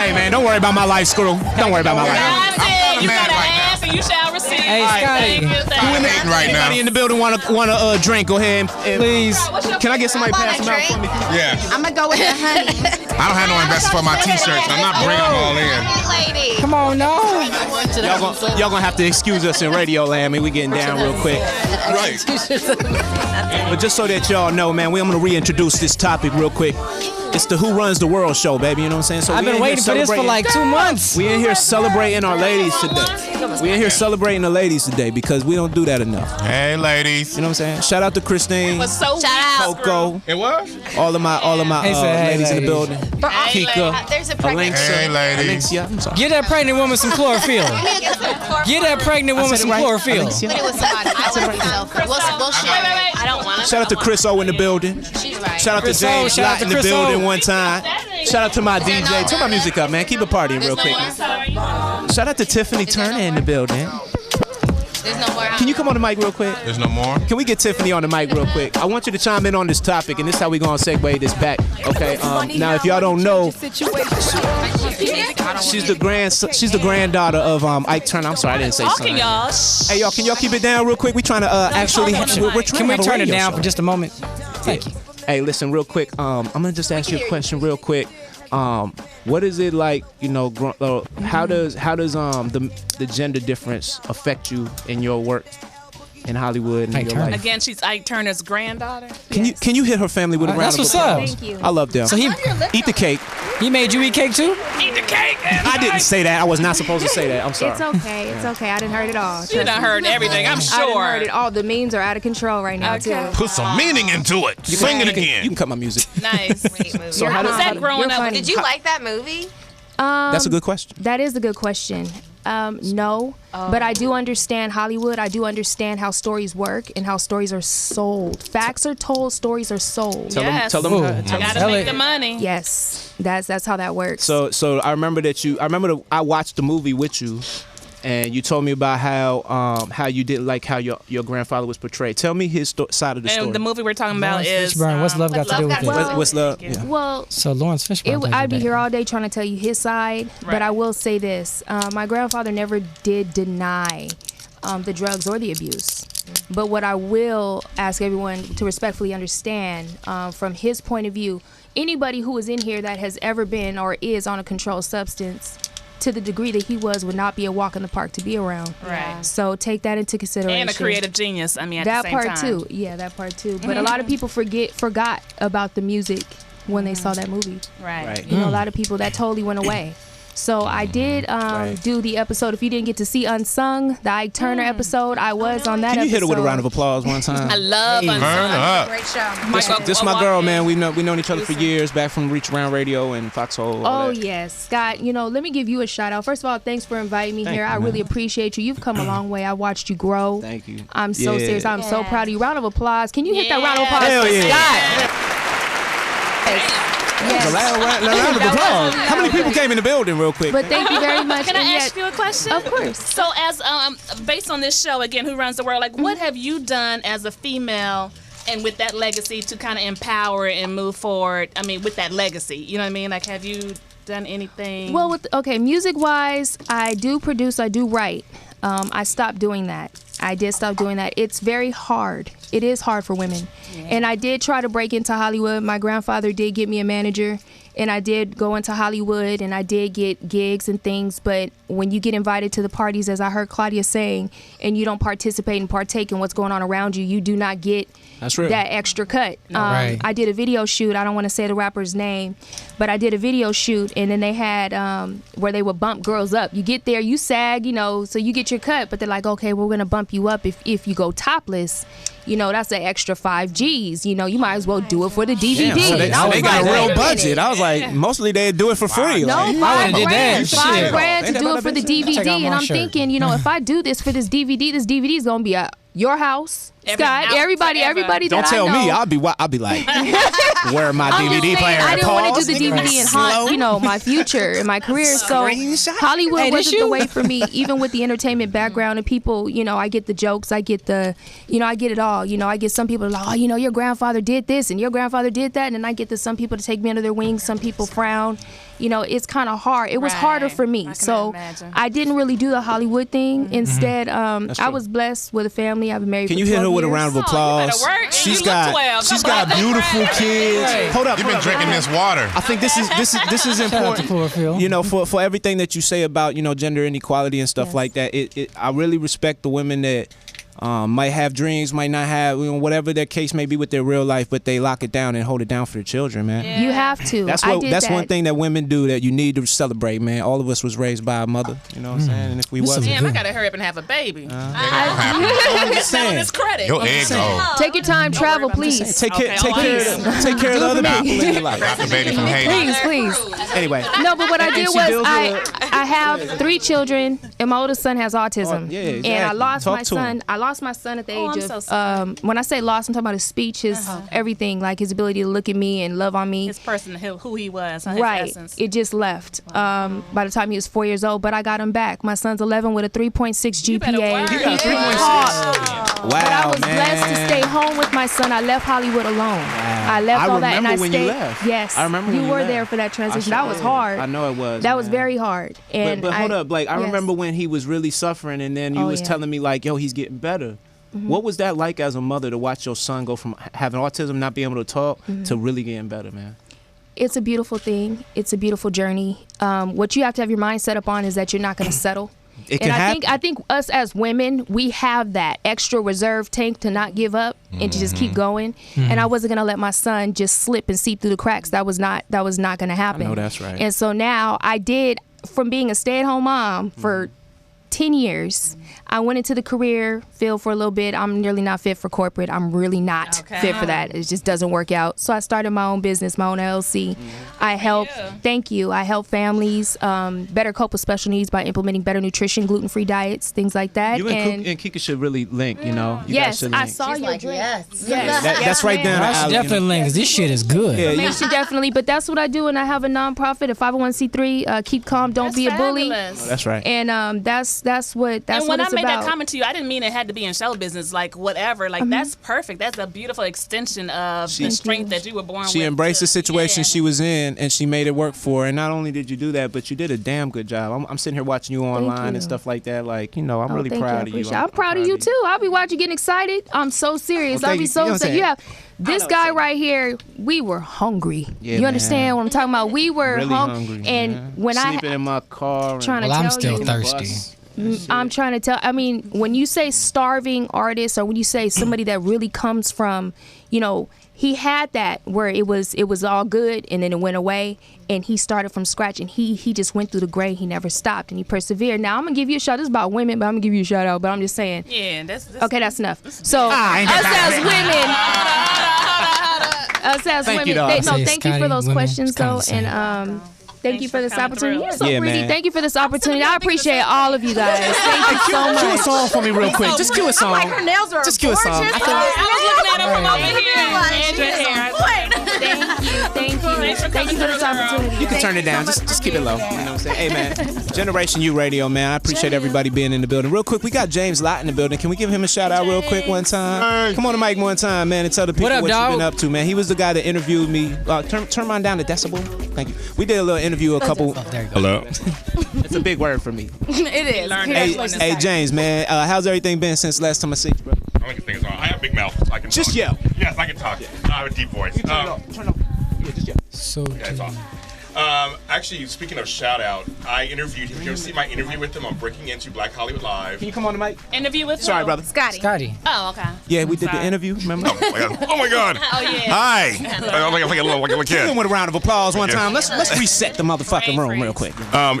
Hey man, don't worry about my life, Screw. Don't worry about my life. God said you gotta ask and you shall receive. Hey, Scotty. Anybody in the building want a drink? Go ahead. Please. Can I get somebody pass them out for me? Yeah. I'm gonna go with the honey. I don't have no investors for my T-shirts. I'm not bringing them all in. Lady. Come on, no. Y'all gonna have to excuse us in Radio Land. We getting down real quick. Right. But just so that y'all know, man, I'm gonna reintroduce this topic real quick. It's the Who Runs the World show, baby. You know what I'm saying? So I've been waiting for this for like 2 months. We in here celebrating our ladies today. We in here celebrating the ladies today because we don't do that enough. Hey, ladies. You know what I'm saying? Shout out to Christine. It was so Coco. It was? All of my ladies in the building. Kika. There's a pregnant Hey, ladies. Alexia. I'm sorry. Get that pregnant woman some chlorophyll. Get that pregnant woman some chlorophyll. But it was somebody. I don't want to. Shout out to Chris O in the building. She's right. Shout out to Chris O, James shout out Lott to in the Chris O. building one time. Shout out to my DJ. Turn my music up, man. Keep it partying real quick. Shout out to Tiffany Turner in the building. There's no more. Can you come on the mic real quick? There's no more? Can we get Tiffany on the mic real quick? I want you to chime in on this topic, and this is how we're going to segue this back. Okay. Now, if y'all don't know, she's the granddaughter of Ike Turner. I'm sorry, I didn't say Talking, son. y'all. Hey, y'all, can y'all keep it down real quick? We trying to actually. We're trying Can we to have a turn it radio down show. for just a moment? Thank you. Hey, listen, real quick. I'm gonna just ask you a question, real quick. What is it like? You know, how does the gender difference affect you in your work in Hollywood and in your life? Again, she's Ike Turner's granddaughter. Can you hit her family with a round That's of what's applause? up. Thank you. I love them. So he Eat the cake. He made you eat cake too? Eat the cake. I didn't say that. I was not supposed to say that. I'm sorry. It's okay. It's okay. I didn't heard it all. You done heard everything, I'm I done sure. heard it all. The memes are out of control right now, too. Put some meaning into it. Sing it again. You can cut my music. Nice. So how Was does that growing up? Did you like that movie? That's a good question. That is a good question. No, but I do understand Hollywood. I do understand how stories work and how stories are sold. Facts are told, stories are sold. Tell them. Gotta make the money. Yes, that's how that works. So I remember I watched the movie with you, and you told me about how you didn't like how your grandfather was portrayed. Tell me his side of the story. And the movie we're talking about is What's Love Got to Do with it? What's love? Yeah. Well, So Lawrence Fishburne. I'd be here all day trying to tell you his side, but I will say this: my grandfather never did deny the drugs or the abuse. But what I will ask everyone to respectfully understand, from his point of view, anybody who is in here that has ever been or is on a controlled substance, to the degree that he would not be a walk in the park to be around. Right. So take that into consideration. and a creative genius. I mean, at that the same part time. too. Yeah, that part too. But a lot of people forgot about the music when they saw that movie. Right. You know, a lot of people that totally went away. So I did do the episode. If you didn't get to see Unsung, the Ike Turner episode, I was on that episode. Can you hit her with a round of applause one time? I love Unsung. Great show. This is my girl, man. We've known each other for years, back from Reach Around Radio and Foxhole. Oh, yes. Scott, let me give you a shout out. First of all, thanks for inviting me here. I really appreciate you. You've come a long way. I watched you grow. Thank you. I'm so serious. I'm so proud of you. Round of applause. Can you hit that round of applause Hell for yeah. Scott? Yes. A round of applause. How many people came in the building real quick? But thank you very much. Can I ask you a question? Of course. So as based on this show, again, Who Runs the World, like what have you done as a female and with that legacy to kind of empower and move forward? I mean, with that legacy, you know what I mean? Like, have you done anything? Well, music-wise, I do produce, I do write. I stopped doing that. I did stop doing that. It's very hard. It is hard for women. Yeah. And I did try to break into Hollywood. My grandfather did get me a manager, and I did go into Hollywood, and I did get gigs and things. But when you get invited to the parties, as I heard Claudia saying, and you don't participate and partake in what's going on around you, you do not get that extra cut. Right. I did a video shoot. I don't want to say the rapper's name, but I did a video shoot, and then they had where they would bump girls up. You get there, you sag, so you get your cut, but they're like, okay, we're going to bump you up if you go topless. That's an extra 5 G's. You might as well do it for the DVD. Damn, so they got a real budget. I was like, mostly they do it for free. No, like, $5,000 to do it for the DVD, Check out my and I'm shirt. thinking, if I do this for this DVD is gonna be at your house, Scott, everybody Don't that tell I know. me. I'll be like, where my I'm just DVD saying, player? I didn't want to do the Pause. DVD and haunt, my future and my career. So Hollywood Hey, this wasn't the you? way for me. Even with the entertainment background and people, I get the jokes, I get the, I get it all. I get some people like, your grandfather did this and your grandfather did that, and then I get some people to take me under their wings. Some people frown. It's kind of hard. It was harder for me. So I didn't really do the Hollywood thing. Instead, I was blessed with a family. I've been married. Can for you hit 12 her with a years. round of applause? She's got beautiful kids. Hold up. You've been drinking this water. I think this is important. For everything that you say about gender inequality and stuff like that. I really respect the women that might have dreams, might not have, whatever their case may be with their real life, but they lock it down and hold it down for their children, man. You have to. That's one thing that women do that you need to celebrate, man. All of us was raised by a mother, you know what I'm saying? And if we wasn't, Damn, I gotta hurry up and have a baby. I'm just saying. This credit. Your egg old. Take your time, travel, please. Take care of the other people in your life. Got the baby from Haiti. Please. Anyway. No, but what I did she was deals I have 3 children, and my oldest son has autism. Yeah, exactly. And I lost Talk my to son. him. I lost my son at the I'm age so of sorry. when I say lost, I'm talking about his speech, his everything, like his ability to look at me and love on me. His person, who he was, his Right. essence. It just left by the time he was 4 years old, but I got him back. My son's 11 with a 3.6 GPA. He got 3.6. Wow, But I was man. blessed to stay home with my son. I left Hollywood alone. I left all that, and I remember when you stayed. left. Yes, I remember when you you were left. there for that transition. I That sure was did. hard. I know it was. That was man. very hard. And But hold up, Blake. I yes. remember when he was really suffering, and then you was telling me like, "Yo, he's getting better." What was that like as a mother to watch your son go from having autism, not being able to talk, to really getting better, man? It's a beautiful thing. It's a beautiful journey. What you have to have your mind set up on is that you're not going to settle. It can happen. I think us as women, we have that extra reserve tank to not give up and to just keep going. And I wasn't gonna let my son just slip and seep through the cracks. That was not gonna happen. I know that's right. And so now I did, from being a stay-at-home mom for 10 years, I went into the career field for a little bit. I'm really not fit for corporate. I'm really not fit for that. It just doesn't work out. So I started my own business, my own LLC. I help, I help families better cope with special needs by implementing better nutrition, gluten-free diets, things like that. You and Kika should really link, You guys yes, should I link. saw your drink. Yes. That's right down the I should alley. definitely link, 'cause this shit is good. Yeah, She definitely, but that's what I do, and I have a nonprofit, a 501c3. Keep calm, don't be a bully. That's right. And that's what and when I it's made about. that comment to you, I didn't mean it had to be in show business, like whatever. Like that's perfect. That's a beautiful extension of the strength that you were born with. She embraced the situation she was in, and she made it work for her. And not only did you do that, but you did a damn good job. I'm sitting here watching you online and stuff like that. Like, I'm really proud of you. I'm proud of you too. I'll be watching, getting excited. I'm so serious. Well, I'll be so upset. You have this guy right here. We were hungry. Yeah, you understand man. what I'm talking about? We were Really hungry, and man. when sleeping in my car. trying to Well, I'm tell still you, thirsty. I'm trying to tell. I mean, when you say starving artist, or when you say somebody that really comes from, he had that where it was all good and then it went away, and he started from scratch, and he just went through the gray. He never stopped, and he persevered. Now I'm gonna give you a shout. This is about women, but I'm gonna give you a shout out. But I'm just saying. Yeah, that's okay. That's enough. So us as women, thank you for those questions though, and thank you for this opportunity. You're so pretty. Man. Thank you for this opportunity. I appreciate all of you guys. Thank you so much. Cue a song for me real quick. Just cue a song. Like, her nails are Just cue a song. gorgeous. I feel like- I was looking at him from over here. Thank you for this opportunity. You can turn it down. Just keep it low. You know what I'm saying? Hey, man. Generation U Radio, man. I appreciate everybody being in the building. Real quick, we got James Lott in the building. Can we give him a shout out real quick one time? Come on the mic one time, man, and tell the people What up, what dog? you've been up to, man. He was the guy that interviewed me. Turn mine down to decibel. Thank you. We did a little interview, a couple. Hello. It's a big word for me. It is. Hey, James, man. How's everything been since last time I seen you, bro? I don't think it's on. I have a big mouth, so I can Just talk. yell. Yes, I can talk. I have a deep voice. Turn up. Yeah, just yell. So Okay, it's on. Actually, speaking of shout out, I interviewed him. You ever see my interview with him on Breaking Into Black Hollywood Live? Can you come on the mic? Interview with Sorry, who? brother. Scotty. Oh, okay. Yeah, we did the interview. Remember? Oh my God. Oh yeah. Hi. I'm like a little Give kid. him with a round of applause one Yeah. time. Let's reset the motherfucking room real quick.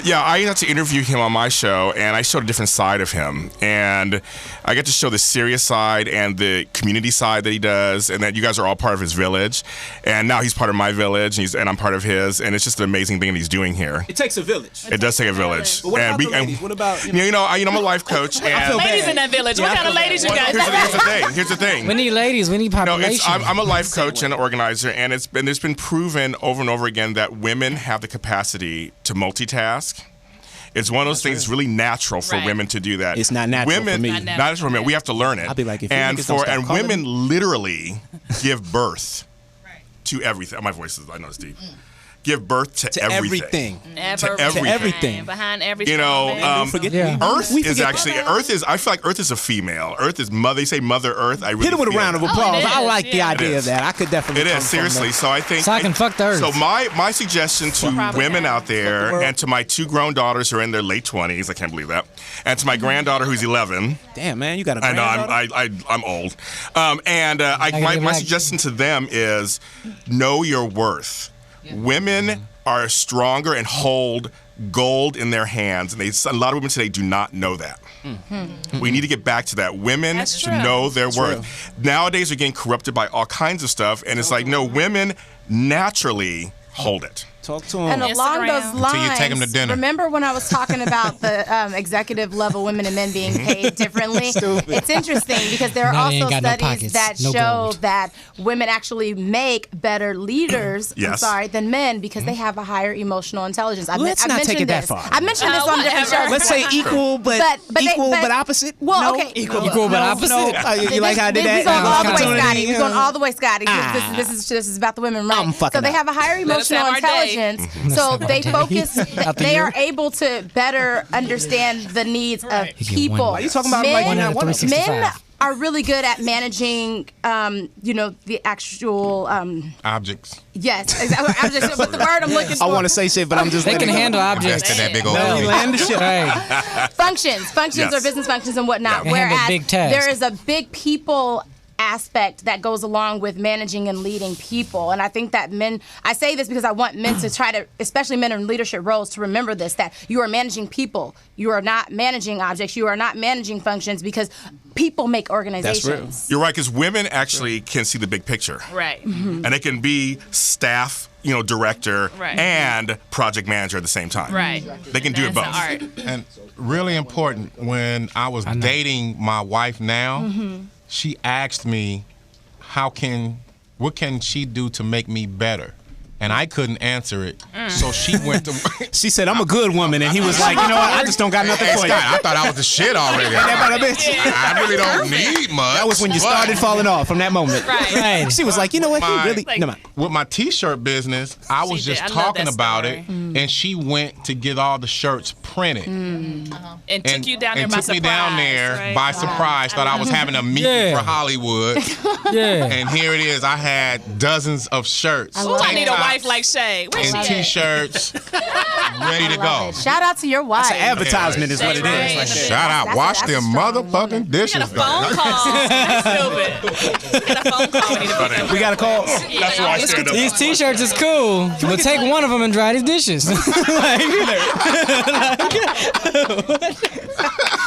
Yeah, I got to interview him on my show, and I showed a different side of him. And I get to show the serious side and the community side that he does, and that you guys are all part of his village. And now he's part of my village, and I'm part of his, and it's just an amazing thing that he's doing here. It takes a village. It does take a village. But what about the ladies? What about I'm a life coach. And I feel Ladies bad. in that village. What kind of ladies you got? Here's the thing. We need ladies. We need population. I'm a life coach and an organizer, and it's been proven over and over again that women have the capacity to multitask. It's one of those things that's really natural for women to do that. It's not natural women, for me. Not natural for men. We have to learn it. I'll be like, if you and niggas don't stop calling women me. literally give birth to everything. My voice is, I know it's deep. Give birth to everything. To everything. Behind every You know, Earth we is forget actually that. I feel like Earth is a female. Earth is mother. They say Mother Earth. I really Hit him with a feel round that. of applause. I like the It idea is. of that. I could definitely. It come is from seriously. that. So I think. So I can fuck the Earth. So my suggestion to women out there, and to my 2 grown daughters who are in their late 20s, I can't believe that, and to my granddaughter who's 11. Damn, man, you got a I know granddaughter? I'm old. My suggestion to them is know your worth. Women are stronger and hold gold in their hands, and a lot of women today do not know that. We need to get back to that. Women should know their worth. Nowadays, we're getting corrupted by all kinds of stuff, and it's like, no, women naturally hold it. Talk to And along those lines, Until you take 'em to dinner. remember when I was talking about the executive level women and men being paid differently? It's interesting because there are Now they ain't also got no studies pockets, that no show gold. that women actually make better leaders Yes. than men because they have a higher emotional intelligence. Let's not take it that far. I mentioned this on different shows. Let's say equal, but opposite. Well, No? okay. Equal but opposite. No. You like how I did that? We're going all the way, Opportunity, Scotty. We're going yeah. all the way, Scotty. This is about the women, right? I'm fucking So they up. have a higher Let us emotional have our day. intelligence. So they focus. They are able to better understand the needs of people. Why are you talking about like men? one out of Men 365? are really good at managing, the actual. Objects. Yes, exactly. I'm just what the word I'm looking for. I want to say shit, but I'm just. They can handle objects. Invested that big old No, money. land the shit. Functions Yes. or business functions and whatnot. Yeah. Handle Whereas big tasks. there is a big people aspect that goes along with managing and leading people. And I think that I say this because I want men to try to, especially men in leadership roles, to remember this, that you are managing people. You are not managing objects. You are not managing functions because people make organizations. You're right, because women actually can see the big picture. Right. And they can be staff, director, Right. and project manager at the same time. Right. They can do it both. That's the art. And really important, when I was dating my wife now, she asked me, what can she do to make me better? And I couldn't answer it. So she went to. She said, "I'm a good woman," and he was like, "You know what? I just don't got nothing Hey, for Scott, you." I thought I was the shit already. Ain't that about a bitch? I really don't need much. That was when you started falling off from that moment. Right. She was like, "You know what? He My- really." Like- Never mind. With my T-shirt business, I was She did. just I love talking that about story. it, and she went to get all the shirts printed. And took you down there and by took me surprise. down there right? by surprise. Thought I was having a meeting Yeah. for Hollywood. Yeah. And here it is. I had dozens of shirts. Ooh, I tank need a tops, wife like Shay. Where's she and at? T-shirts, ready to go. Shout out to your wife. That's an advertisement, is what it Right. is. Shout out, That's wash a them strong motherfucking woman. dishes. We got a phone call. That's stupid. We got a phone call. We need to put them. We got a call. That's why I stand up. These T-shirts is cool, but take one of them and dry these dishes.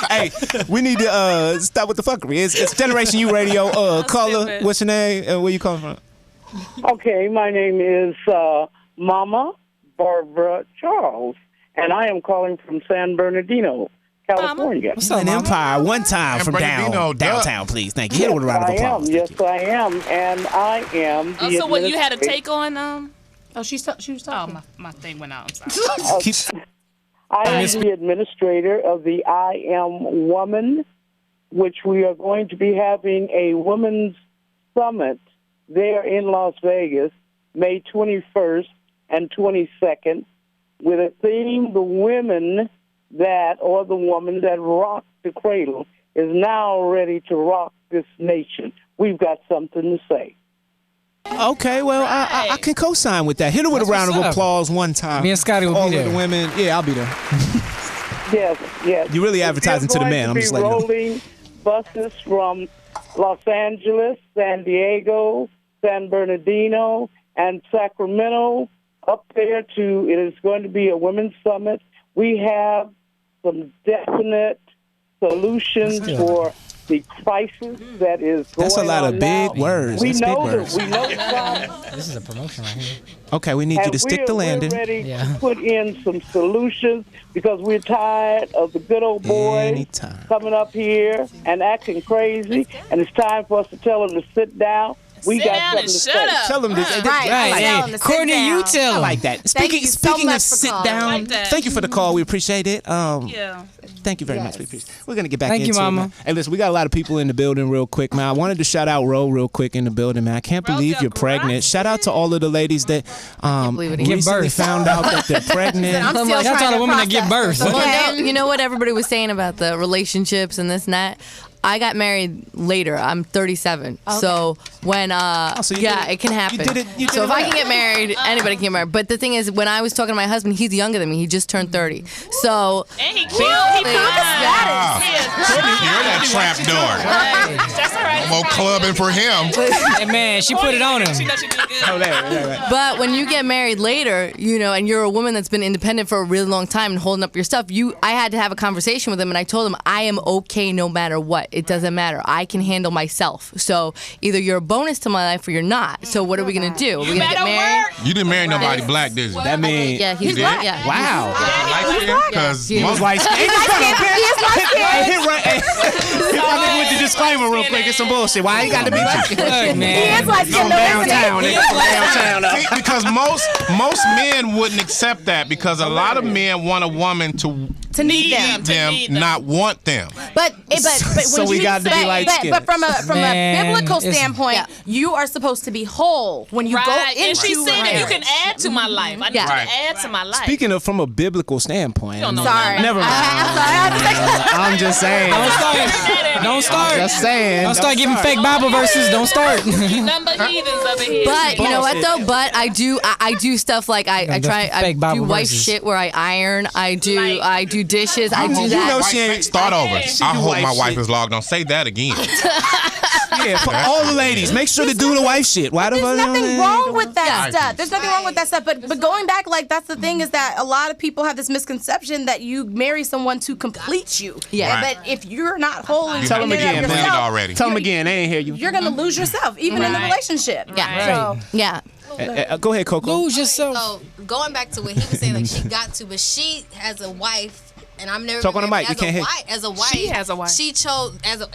Hey, we need to stop with the fuckery. It's Generation U Radio. Caller, stupid. what's your name? Where you calling from? Okay, my name is Mama Barbara Charles, and I am calling from San Bernardino, California. What's up, Empire? One time from downtown, please. Thank you. Hit it with a round of applause. Yes, I am, and I am the Oh, so what, you had a administrator- take on Oh, she was talking. Oh, my thing went out. I'm sorry. I am the administrator of the I Am Woman, which we are going to be having a women's summit there in Las Vegas, May 21st and 22nd, with a theme, the women that, or the woman that rocked the cradle, is now ready to rock this nation. We've got something to say. Okay, well, I can co-sign with that. Hit her with a round of applause one time. Me and Scotty will All be of there. the women. Yeah, I'll be there. Yes. You really advertising to the man. I'm just letting you know. rolling buses from Los Angeles, San Diego, San Bernardino, and Sacramento up there to, it is going to be a women's summit. We have some definite solutions for the crisis that is going on. That's a lot of big words. We That's know big words. that. We know some. This is a promotion right here. Okay, we need you to stick the landing. We're ready to put in some solutions because we're tired of the good old boys coming up here and acting crazy, and it's time for us to tell them to sit down. We Sit got down something and to shut say. up. Tell them this. Right. Courtney, you tell I them. like that. Speaking of sit down, thank you for the call. We appreciate it. Thank you very much. We appreciate it. We're going to get back into it. Mama. Man. Hey, listen, we got a lot of people in the building real quick, man. I wanted to shout out Ro real quick in the building, man. I can't believe you're pregnant. Shout out to all of the ladies that recently found out that they're pregnant. Shout out to all the women that give birth. Well, you know what everybody was saying about the relationships and this and that? I got married later. I'm 37. Okay. So when it can happen. So if I can get married, anybody can get married. But the thing is, when I was talking to my husband, he's younger than me. He just turned 30. So and he killed You're that trap door. That's all right. More clubbing for him. Hey, man, she put it on him. But when you get married later, and you're a woman that's been independent for a really long time and holding up your stuff, I had to have a conversation with him, and I told him I am okay no matter what. It doesn't matter. I can handle myself. So either you're a bonus to my life or you're not. So what are we gonna do? Are we gonna get married? You didn't marry nobody black, did you? That means he's black. Yeah. Wow. Because he was light skinned. With the disclaimer real quick, it's some bullshit. Why you got to be light skinned? He is light skinned. downtown. Because most men wouldn't accept that because a lot of men want a woman to need them, not want them. But So we got to be light skinned. But from a biblical standpoint, you are supposed to be whole when you go into and she said that you can add to my life. I need you to add to my life. Speaking of from a biblical standpoint, sorry. Never mind. I'm just saying. Don't start. Just saying. Don't start giving fake Bible verses. Don't start. Number heathens over here. But you know what though? But I do stuff like I do wife shit where I iron. I do dishes. I do that. You know she ain't start over. I hope my wife is logged on. Say that again. Yeah, for all the ladies, make sure to do the wife shit. Why the There's nothing wrong with that stuff. There's nothing wrong with that stuff. But going back, like that's the thing is that a lot of people have this misconception that you marry someone to complete you. Yeah. But if you're not whole and tell them again, man. Already. Tell them again. They ain't hear you. You're gonna lose yourself, even in the relationship. Yeah. So, yeah. Go ahead, Coco. Lose yourself. So going back to what he was saying, like she got to, but she has a wife. And I'm never talk on the mic. We can't hear. As a wife, she has a wife. She chose as a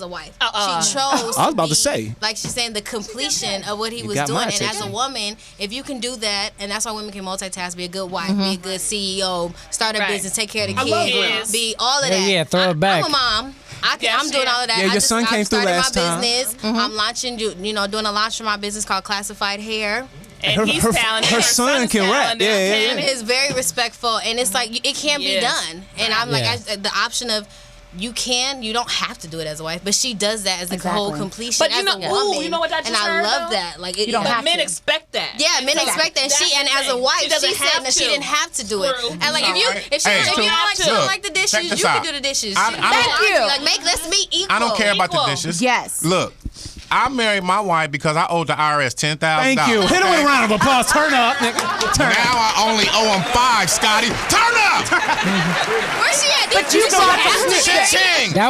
wife. She chose. I was about to say. Like she's saying, the completion of what he was doing. And as a woman, if you can do that, and that's why women can multitask, be a good wife, be a good CEO, start a business, take care of the kids, be all of that. Yeah, throw it back. I'm a mom. I'm doing all of that. Yeah, your son came through last time. Business. I'm launching, doing a launch for my business called Classified Hair. And he's talented. Her son can rap. Yeah. It's very respectful, and it's like it can be done. And I'm like, the option of you don't have to do it as a wife, but she does that as a whole completion. But you know what I just heard? And I love that. Like you don't have men expect that. Yeah, men expect that. And as a wife, she said that she didn't have to do it. And like if you don't like the dishes, you can do the dishes. Thank you. Like let's be equal. I don't care about the dishes. Yes. Look. I married my wife because I owed the IRS $10,000. Thank you. Hit her with a round of applause. Turn up. Now I only owe him $5, Scotty. Turn up. Where's she at? But you brought That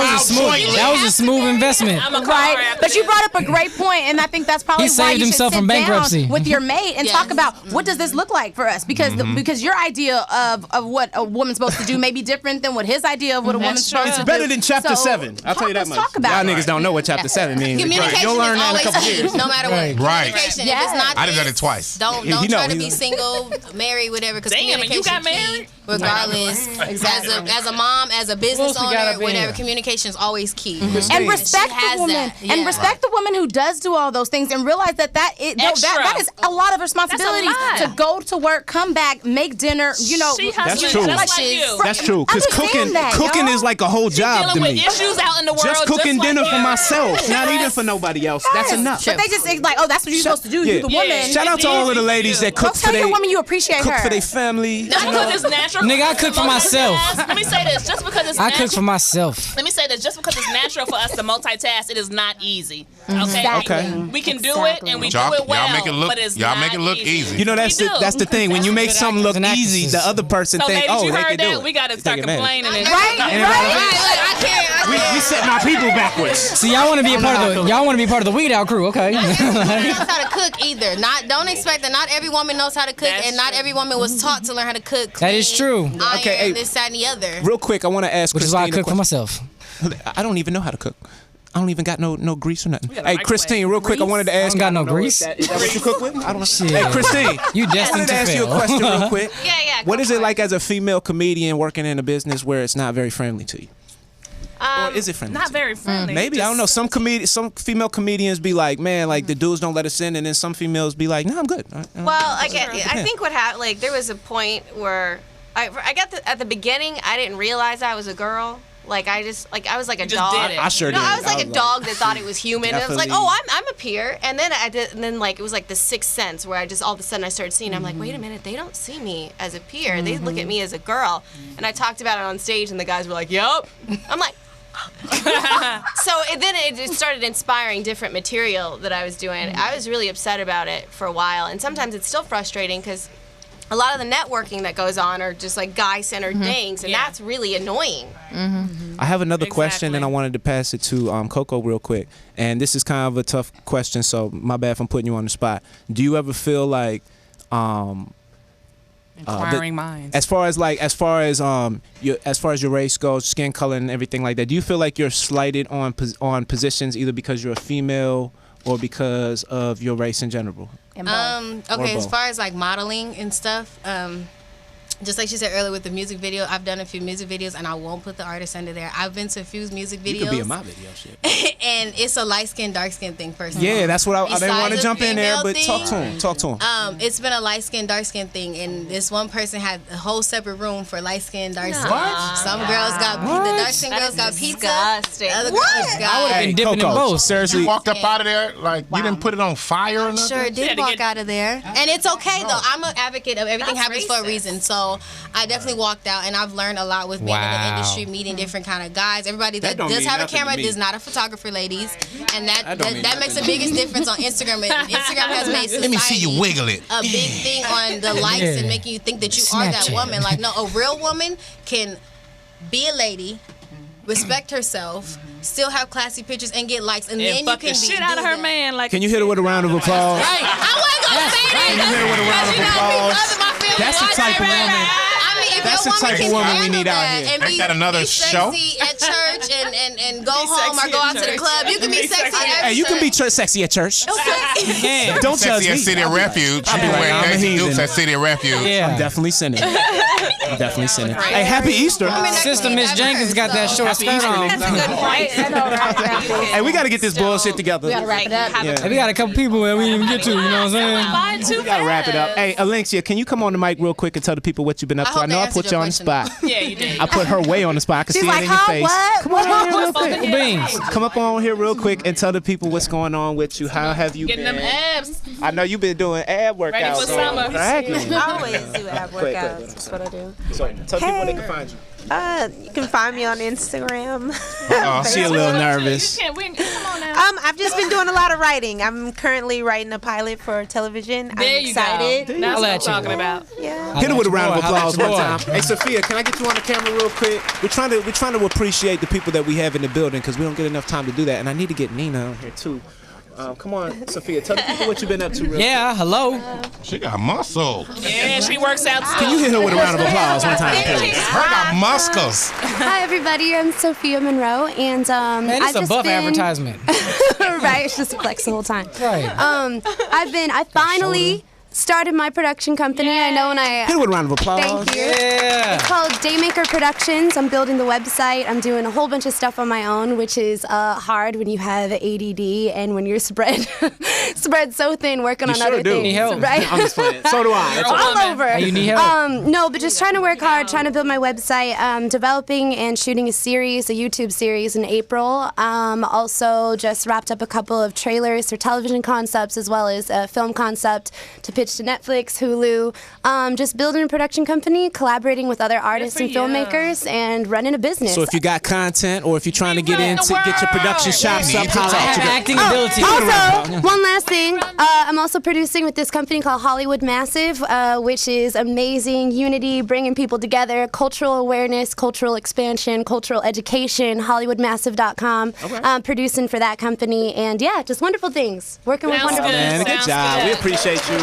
was a smooth investment. Right. But you brought up a great point, and I think that's probably He why saved you should himself sit from bankruptcy. down with your mate and talk about what does this look like for us, because because your idea of what a woman's supposed to do may be different than what his idea of what a woman's supposed to do. It's better than chapter 7. I'll tell you that much. Talk about Y'all niggas don't know what chapter 7 means. Communication is always key, no matter what. Right. Communication. If it's not I done done it twice. Don't try to be single, married, whatever. Because damn, and you got married? Regardless, as a mom. mom, as a business owner, whatever. Communication is always key. And respect the woman. And respect the woman who does do all those things, and realize that that is a lot of responsibility to go to work, come back, make dinner. You know, that's true. Like you. That's true. Because cooking is like a whole job to me. Dealing with issues out in the world. Just cooking dinner for myself, Yes. not even for nobody else. That's enough. But they just like, oh, that's what you're supposed to do. You're the woman. Shout out to all of the ladies that cook for your woman you appreciate cook her. for their family. Just because it's natural. Nigga, I cook for myself. Let me say this. Just because it's I natural. cook for myself. Let me say this. Just because it's natural for us to multitask, it is not easy. Okay. Okay. We can do it, and we do it well. But it's y'all not make it look easy. You know, that's the thing. When you make something look easy, the other person So, think, ladies, you they heard can do that? it. We got to start complaining. We setting our people backwards. See, y'all want to be a part of the Weed Out crew, okay? Nobody knows how to cook either. Don't expect that. Not every woman knows how to cook, and not every woman was taught to learn how to cook. That is true. Okay, this, that, and the other. Real quick, I want to ask. Which is why I cook for myself. I don't even know how to cook. I don't even got no grease or nothing. Hey, Christine, real quick, I wanted to ask. I don't got no grease. Is that what you cook with? I don't know. Shit. Hey, Christine, you destined to I wanted to ask you a fail. question real quick. Yeah. What is it like as a female comedian working in a business where it's not very friendly to you? Or is it friendly? Not very friendly. Maybe, I don't know. Some female comedians be like, man, like the dudes don't let us in, and then some females be like, no, I'm good. Well, I think what happened, like there was a point where I got at the beginning, I didn't realize I was a girl. Like I was like a dog. Did it. I sure did. I was like a dog that thought it was human. And I was like, Definitely. oh, I'm a peer. And then I did, and then like it was like the sixth sense where I just all of a sudden I started seeing. I'm like, wait a minute, they don't see me as a peer. They look at me as a girl. And I talked about it on stage, and the guys were like, yup. I'm like. So then it just started inspiring different material that I was doing. I was really upset about it for a while, and sometimes it's still frustrating because a lot of the networking that goes on are just like guy-centered things, and that's really annoying. I have another question, and I wanted to pass it to Coco real quick. And this is kind of a tough question, so my bad for putting you on the spot. Do you ever feel like inquiring minds. As far as your race goes, skin color and everything like that, do you feel like you're slighted on positions either because you're a female or because of your race in general? Okay, as far as like modeling and stuff, just like she said earlier with the music video, I've done a few music videos and I won't put the artist under there. I've been to a few music videos. You could be in my video, shit. And it's a light skin, dark skin thing first. Yeah, that's what I didn't want to jump in there, but thing, talk to him. It's been a light skin, dark skin thing, and this one person had a whole separate room for light skin, dark skin. What? Some girls got the dark skin girls got pizza. Disgusting. Other girls got. I would have been dipping in both. Seriously, you walked up out of there like you didn't put it on fire or nothing. Sure did walk out of there, and it's okay though. I'm an advocate of everything happens for a reason, so I definitely walked out, and I've learned a lot with being in the industry, meeting different kind of guys. Everybody that does have a camera is not a photographer, ladies, and that makes the biggest difference on Instagram. Instagram has made society Let me see you wiggle it. a big thing on the likes and making you think that you are that woman. Like, no, a real woman can be a lady, respect herself, still have classy pictures, and get likes, and then you fuck can the shit out of her man. Like, can you hit her with a round of applause? I wasn't gonna say that. Can you hit her with a round of applause? That's the type of woman. That's the type of woman we need out here. Ain't that another show? Sexy at church and go home or go out to the club. You can be sexy at Hey, you can be sexy at church. Okay. Don't judge Sexy me. at City of Refuge. I'm You wear a Daisy heathen. Dukes at City of Refuge. Yeah. I'm definitely sinning. I'm definitely sinning. Hey, happy Easter. Sister Miss Jenkins got that short skirt on. Hey, we got to get this bullshit together. We gotta wrap it up. Hey, we got a couple people that we didn't even get to, you know what I'm saying? We got to wrap it up. Hey, Alexia, can you come on the mic real quick and tell the people what you've been up to? I know I put you on the spot. Yeah, you did. I put her way on the spot. I can She's see like, it in your face. what? Come on here real quick. Beans. Come up on here real quick and tell the people what's going on with you. How have you Getting been? them abs. I know you've been doing ab workouts. Ready for summer. Exactly. I always do ab Go ahead, workouts. That's what I do. So tell people where they can find you. You can find me on Instagram. She a little nervous. Come on now. I've just been doing a lot of writing. I'm currently writing a pilot for television. There I'm you excited. go. That's what I'm talking about. Yeah. Hit her with a round of applause one time. Boy. Hey, Sophia, can I get you on the camera real quick? We're trying to appreciate the people that we have in the building because we don't get enough time to do that, and I need to get Nina on here too. Come on, Sophia, tell the people what you've been up to real quick. Hello. She got muscle. Yeah, she works out. Can you hit her with a round of applause one time, please? Her got muscles. Hi everybody, I'm Sophia Monroe, and Man, I've it's a just buff been advertisement. right. It's just a flex the whole time. Right. I finally started my production company. I know when I... Hit it with a round of applause. Thank you. It's called Daymaker Productions. I'm building the website. I'm doing a whole bunch of stuff on my own, which is hard when you have ADD and when you're spread so thin working on other things. Need help. Right? I'm just playing. So do I. It's all over. Hey, you need help. No, but just trying to work hard, trying to build my website, developing and shooting a YouTube series in April. Also just wrapped up a couple of trailers for television concepts as well as a film concept to pitch to Netflix, Hulu. Just building a production company, collaborating with other artists and filmmakers, and running a business. So if you got content or if you're trying to get your production shops up, holla at your acting ability. Also, one last thing. I'm also producing with this company called Hollywood Massive, which is amazing unity, bringing people together, cultural awareness, cultural expansion, cultural education, HollywoodMassive.com. Okay. Producing for that company, and yeah, just wonderful things. Working with wonderful people. Man, good job. We appreciate you.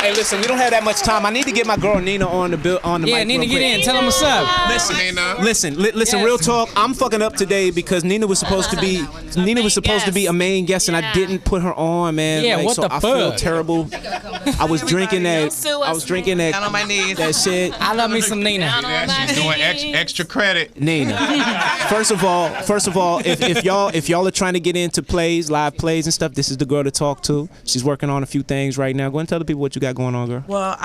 Hey, listen, we don't have that much time. I need to get my girl Nina on the mic. Yeah, Nina, get in. Tell them what's up. Listen. Real talk. I'm fucking up today because Nina was supposed to be a main guest, and I didn't put her on, man. Yeah, what so the I fuck? feel terrible. I was drinking that. Down on my knees. That shit. I love me some Nina. She's doing extra credit. Nina. First of all, if y'all are trying to get into live plays and stuff, this is the girl to talk to. She's working on a few things right now. Go and tell the people what you got going on, girl. Well,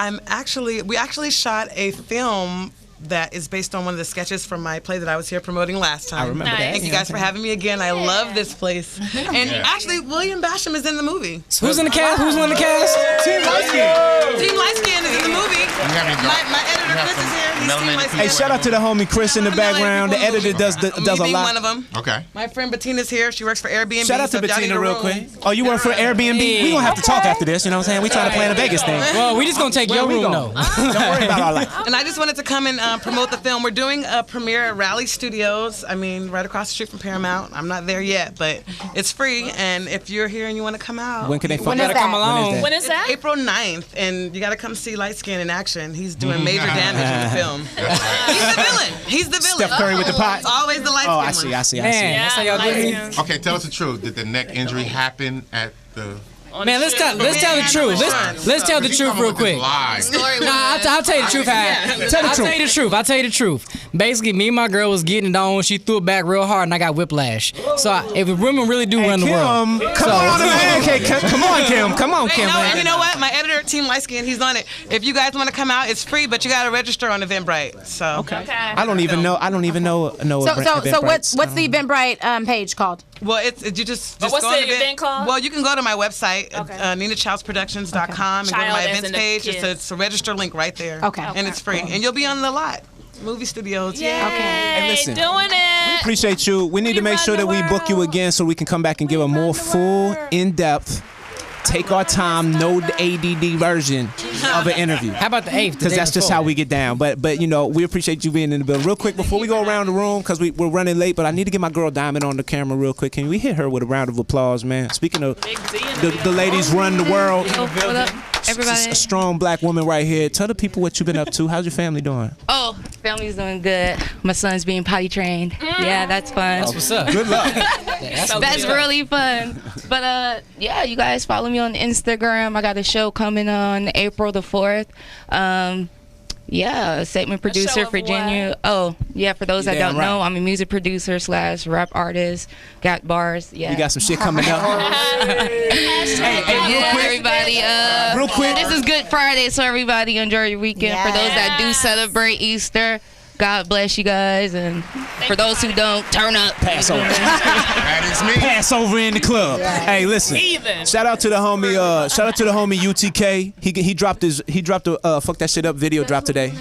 we actually shot a film that is based on one of the sketches from my play that I was here promoting last time. I remember that. Thank you guys for having me again. I love this place. And actually, William Basham is in the movie. Who's in the cast? Team Lightskin. Team Lightskin is in the movie. My editor Chris is here. He's Team Lightskin. Hey, shout out to the homie Chris in the background. The editor does a lot. One of them. Okay. My friend Bettina's here. She works for Airbnb. Shout out to Bettina real quick. Oh, you work for Airbnb? We gonna have to talk after this. You know what I'm saying? We trying to plan a Vegas thing. Well, we just gonna take your room though. Don't worry about all that. And I just wanted to come and promote the film. We're doing a premiere at Raleigh Studios. I mean, right across the street from Paramount. I'm not there yet, but it's free. And if you're here and you want to come out, when can they come along? When is that? April 9th, and you got to come see Lightskin in action. He's doing major damage in the film. He's the villain. Steph Curry with the pot. It's always the light skin I see. That's how y'all do me. Okay, tell us the truth. Did the neck injury happen at the... Man, let's tell the truth. Let's tell the truth real quick. I'll tell you the truth. I'll tell you the truth. Basically, me and my girl was getting it on. She threw it back real hard, and I got whiplash. So if women really do run the world, come on, Kim. And you know what? My editor, Team Lightskin, he's on it. If you guys want to come out, it's free, but you got to register on Eventbrite. So okay. I don't even know. So what's the Eventbrite page called? Well, you just what's go the to event called? Well, you can go to my website, NinaChildsProductions.com, and go to my events page. It's a register link right there. Okay. And it's free, and you'll be on the lot. Movie studios. Yeah. Okay. Hey, listen. Doing it. We appreciate you. We need to make sure that we book you again so we can come back and give a more full, in-depth, take our time, no ADD version of an interview. How about the 8th? Because that's just how we get down. But you know, we appreciate you being in the building. Real quick, before we go around the room, because we're running late, but I need to get my girl Diamond on the camera real quick. Can we hit her with a round of applause, man? Speaking of the ladies run the world. What up, everybody? A strong black woman right here. Tell the people what you've been up to. How's your family doing? Oh, family's doing good. My son's being potty trained. Yeah, that's fun. That's what's up. Good luck. That's really fun. But yeah, you guys follow me on Instagram. I got a show coming on April the 4th. Yeah, segment producer for Virginia. Oh, yeah, for those that don't know, I'm a music producer / rap artist. Got bars. Yeah. You got some shit coming up. Hey, everybody. Real quick. This is Good Friday, so everybody enjoy your weekend. For those that do celebrate Easter, God bless you guys, and for those who don't, turn up. Passover. That is me. Passover in the club. Yeah. Hey, listen. Shout out to the homie. UTK. He dropped a fuck that shit up video drop today.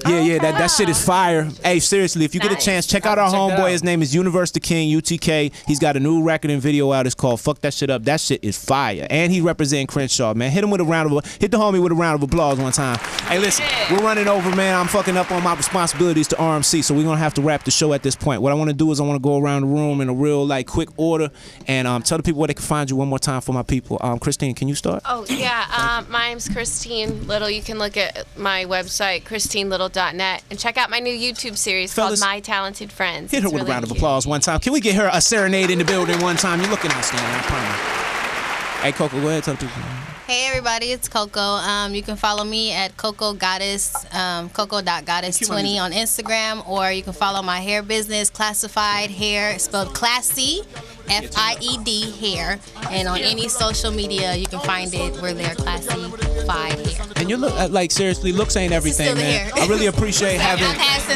Yeah. That shit is fire. Hey, seriously, if you get a chance, check out our homeboy. His name is Universe the King, UTK. He's got a new record and video out. It's called Fuck That Shit Up. That shit is fire. And he representing Crenshaw, man. Hit the homie with a round of applause one time. Hey, listen, we're running over, man. I'm fucking up on my responsibilities to RMC, so we're gonna have to wrap the show at this point. What I want to do is I want to go around the room in a real quick order and tell the people where they can find you one more time for my people. Christine, can you start? Oh yeah, my name's Christine Little. You can look at my website christinelittle.net and check out my new YouTube series called My Talented Friends. Hit her with a round of applause one time. Can we get her a serenade in the building one time? You're looking outstanding, I promise. Hey Coco, go ahead, tell the people. Hey everybody, it's Coco. You can follow me at Coco Goddess, Coco.Goddess20 on Instagram, or you can follow my hair business, Classified Hair, spelled classy, FIED hair, and on any social media you can find it. We're there, Classified Hair. And you look like seriously, looks ain't everything, man. I really appreciate having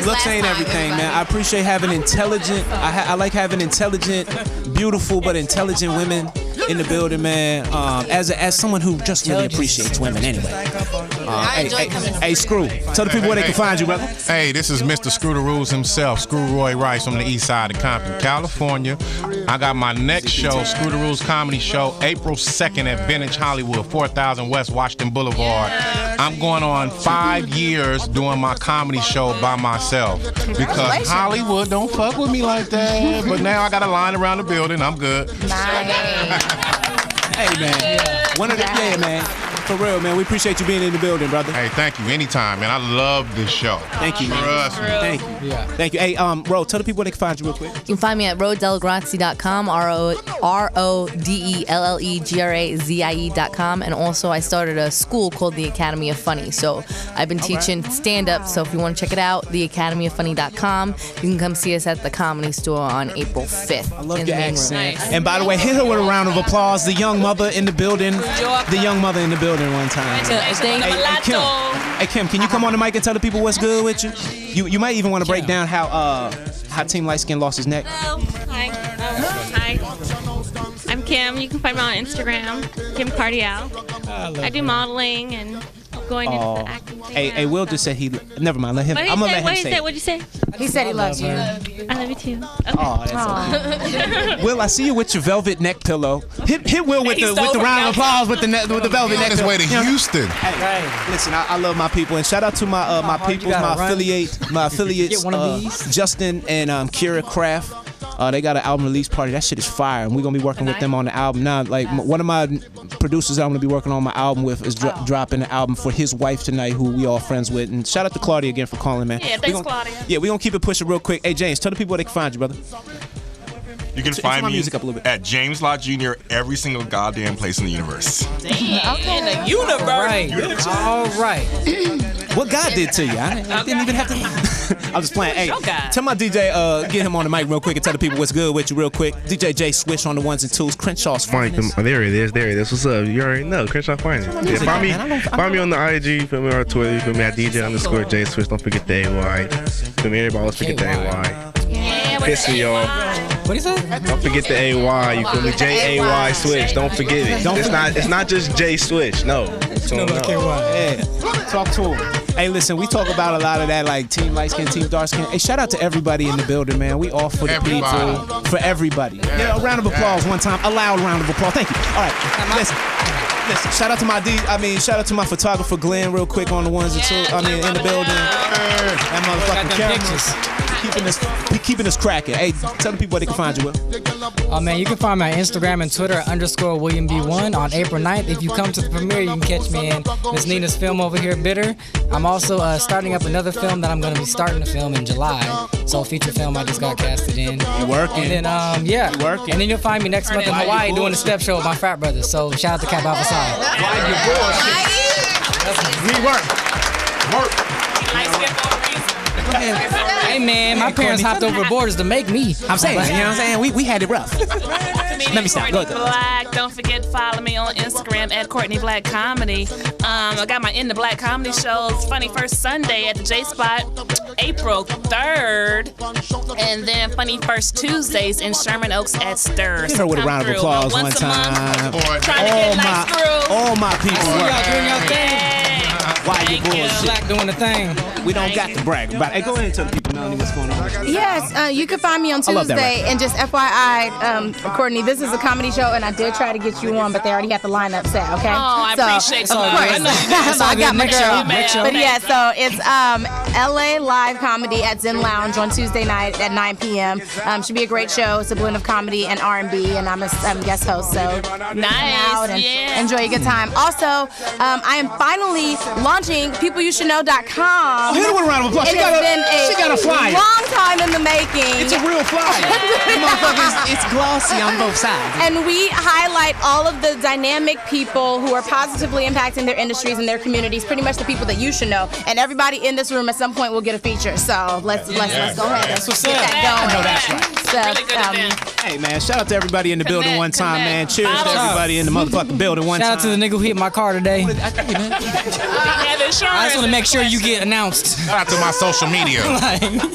looks ain't everything, man. I appreciate having intelligent. I like having intelligent, beautiful but intelligent women in the building, man. As someone who just really appreciates women anyway. Hey, Screw, tell the people where they can find you, brother. Hey, this is Mr. Screw the Rules himself, Screw Roy Rice from the east side of Compton, California. I got my next show, Screw the Rules Comedy Show, April 2nd at Vintage Hollywood, 4000 West Washington Boulevard. I'm going on 5 years doing my comedy show by myself because Hollywood don't fuck with me like that. But now I got a line around the building. I'm good. Hey, man. One of the man. For real, man. We appreciate you being in the building, brother. Hey, thank you. Anytime, man. I love this show. Thank you, man. Trust me. Thank you. Yeah. Thank you. Hey, Ro, tell the people where they can find you real quick. You can find me at RoDelleGrazie.com, RoDelleGrazie.com, and also I started a school called the Academy of Funny. So I've been teaching stand-up. So if you want to check it out, theacademyofffunny.com. You can come see us at the Comedy Store on April 5th. I love your accent. Nice. And by the way, hit her with a round of applause. The young mother in the building. The young mother in the building one time. Hey, Kim, can you come on the mic and tell the people what's good with you? You might even want to break down how Team Light Skin lost his neck. Hello. Hi. I'm Kim. You can find me on Instagram, Kim Cardial. I do modeling and going into the acting thing. Hey, Will just said he. Never mind. Let him. I'm gonna let him say. What'd you say? He said he loves you. I love you too. Okay. Oh, that's Will, I see you with your velvet neck pillow. Hit Will with the round of applause with the velvet neck pillow. On his way to Houston. Hey, listen, I love my people, and shout out to my people, my affiliates, Justin and Kira Craft. They got an album release party. That shit is fire, and we're gonna be working with them on the album now. Like one of my producers I'm gonna be working on my album with is dropping the album for his wife tonight, who we all friends with. And shout out to Claudia again for calling, man. Yeah, thanks, Claudia. Yeah, we're gonna keep it pushing real quick. Hey, James, tell the people where they can find you, brother. You can find me at James Lott Jr. every single goddamn place in the universe. Damn, in the universe. All right. What God did to you? I didn't even have to. I was just playing. Hey, tell my DJ, get him on the mic real quick and tell the people what's good with you real quick. DJ Jay Swish on the ones and twos. Crenshaw's finest. There it is. What's up? You already know. Crenshaw finest. Yeah, find me on the IG. Feel me on Twitter. Feel me at DJ_Jay Swish. Don't forget the AY. Feel me? Everybody always forget the AY. Piss me off. What is that? Don't forget the AY. You feel me? JAY Swish. Don't forget it. It's not just Jay Swish. No. Yeah. Talk to him. Hey, listen, we talk about a lot of that, like Team Light Skin, Team Dark Skin. Hey, shout out to everybody in the building, man. We all for the people, for everybody. Yeah, a round of applause one time. A loud round of applause. Thank you. All right, listen. Shout out to shout out to my photographer Glenn, real quick on the ones and twos. In the building. That motherfucking cameras. Keeping us cracking. Hey, tell the people where they can find you, Will. Oh man, you can find me on Instagram and Twitter @WilliamB1 on April 9th. If you come to the premiere, you can catch me in Miss Nina's film over here, Bitter. I'm also starting up another film that I'm going to be starting to film in July. So a feature film I just got casted in. You working? And then you working? And then you'll find me next month in Hawaii doing a step show with my frat brothers. So shout out to Cap Alpha Psi. We work. Hey man, my parents hopped over borders to make me. I'm saying, you know what I'm saying? We had it rough. Let me stop. Courtney Black. Don't forget, follow me on Instagram at Courtney Black Comedy. I got my In the Black comedy shows. Funny First Sunday at the J Spot, April 3rd, and then Funny First Tuesdays in Sherman Oaks at Stir. Give her with a round of applause one time. All my people. Y'all doing your thing. Why you bullshit? Black doing the thing. We don't got to brag about it. Hey, go ahead and tell the people, Melanie, what's going on. Yes, you can find me on Tuesday. And just FYI, Courtney, this is a comedy show, and I did try to get you on, but they already have the lineup set, okay? Oh, I appreciate so, of course. I got my girl. But yeah, so it's LA Live Comedy at Zen Lounge on Tuesday night at 9 p.m. Should be a great show. It's a blend of comedy and R&B, and I'm a guest host, so nice. Out and enjoy a good time. Also, I am finally launching peopleyoushouldstknow.com. Oh, hit her with a round of applause. It has been a long time in the making. making. It's a real flyer. That motherfucker, it's glossy on both sides. And we highlight all of the dynamic people who are positively impacting their industries and their communities, pretty much the people that you should know. And everybody in this room at some point will get a feature. So let's go ahead and get that going. No, that's right. So, hey man, shout out to everybody in the building one time, man. Cheers to everybody in the motherfucking building one time. Shout out to the nigga who hit my car today. I just want to make sure you get announced. Shout out to my social media.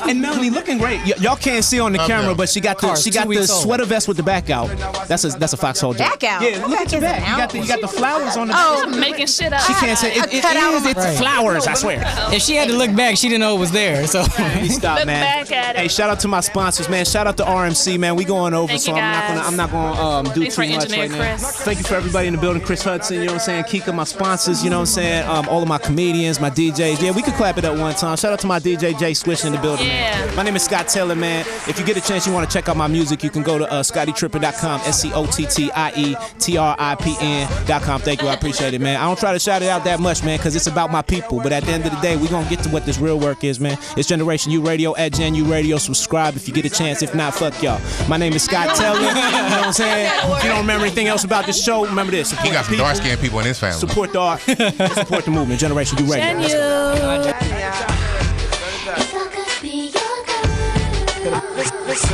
And Melanie looking great. Y'all can't see on the camera, but she got the sweater vest with the back out. That's a foxhole joke. Back out. Yeah, look at your back. You got the flowers on the. Oh, making shit up. She can't say it. It's flowers. I swear. If she had to look back, she didn't know it was there. So stop, Look man. back at it. Hey, shout out to my sponsors, man. Shout out to RMC, man. We going over, Thank so you, I'm not gonna do Thanks too for much Engineer right now. Chris. Thank you for everybody in the building. Chris Hudson, you know what I'm saying? Kika, my sponsors, you know what I'm saying? All of my comedians, my DJs. Yeah, we could clap it up one time. Shout out to my DJ Jay Swish in the building. Yeah. My name is Scott Taylor, man. If you get a chance, you want to check out my music, you can go to ScottyTrippin.com, SCOTTIETRIPN.com. Thank you, I appreciate it, man. I don't try to shout it out that much, man, because it's about my people. But at the end of the day, we're gonna get to what this real work is, man. It's Generation U Radio at Gen U Radio. Subscribe if you get a chance. If not, fuck y'all. My name is Scott Taylor. You know what I'm saying? If you don't remember anything else about this show, remember this. He got some dark-skinned people in his family. Support the art. Support the movement. Generation U Radio. Let's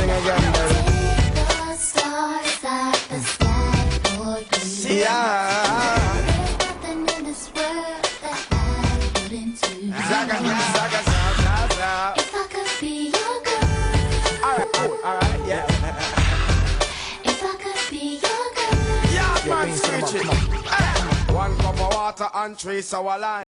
One cup of water and trace our line.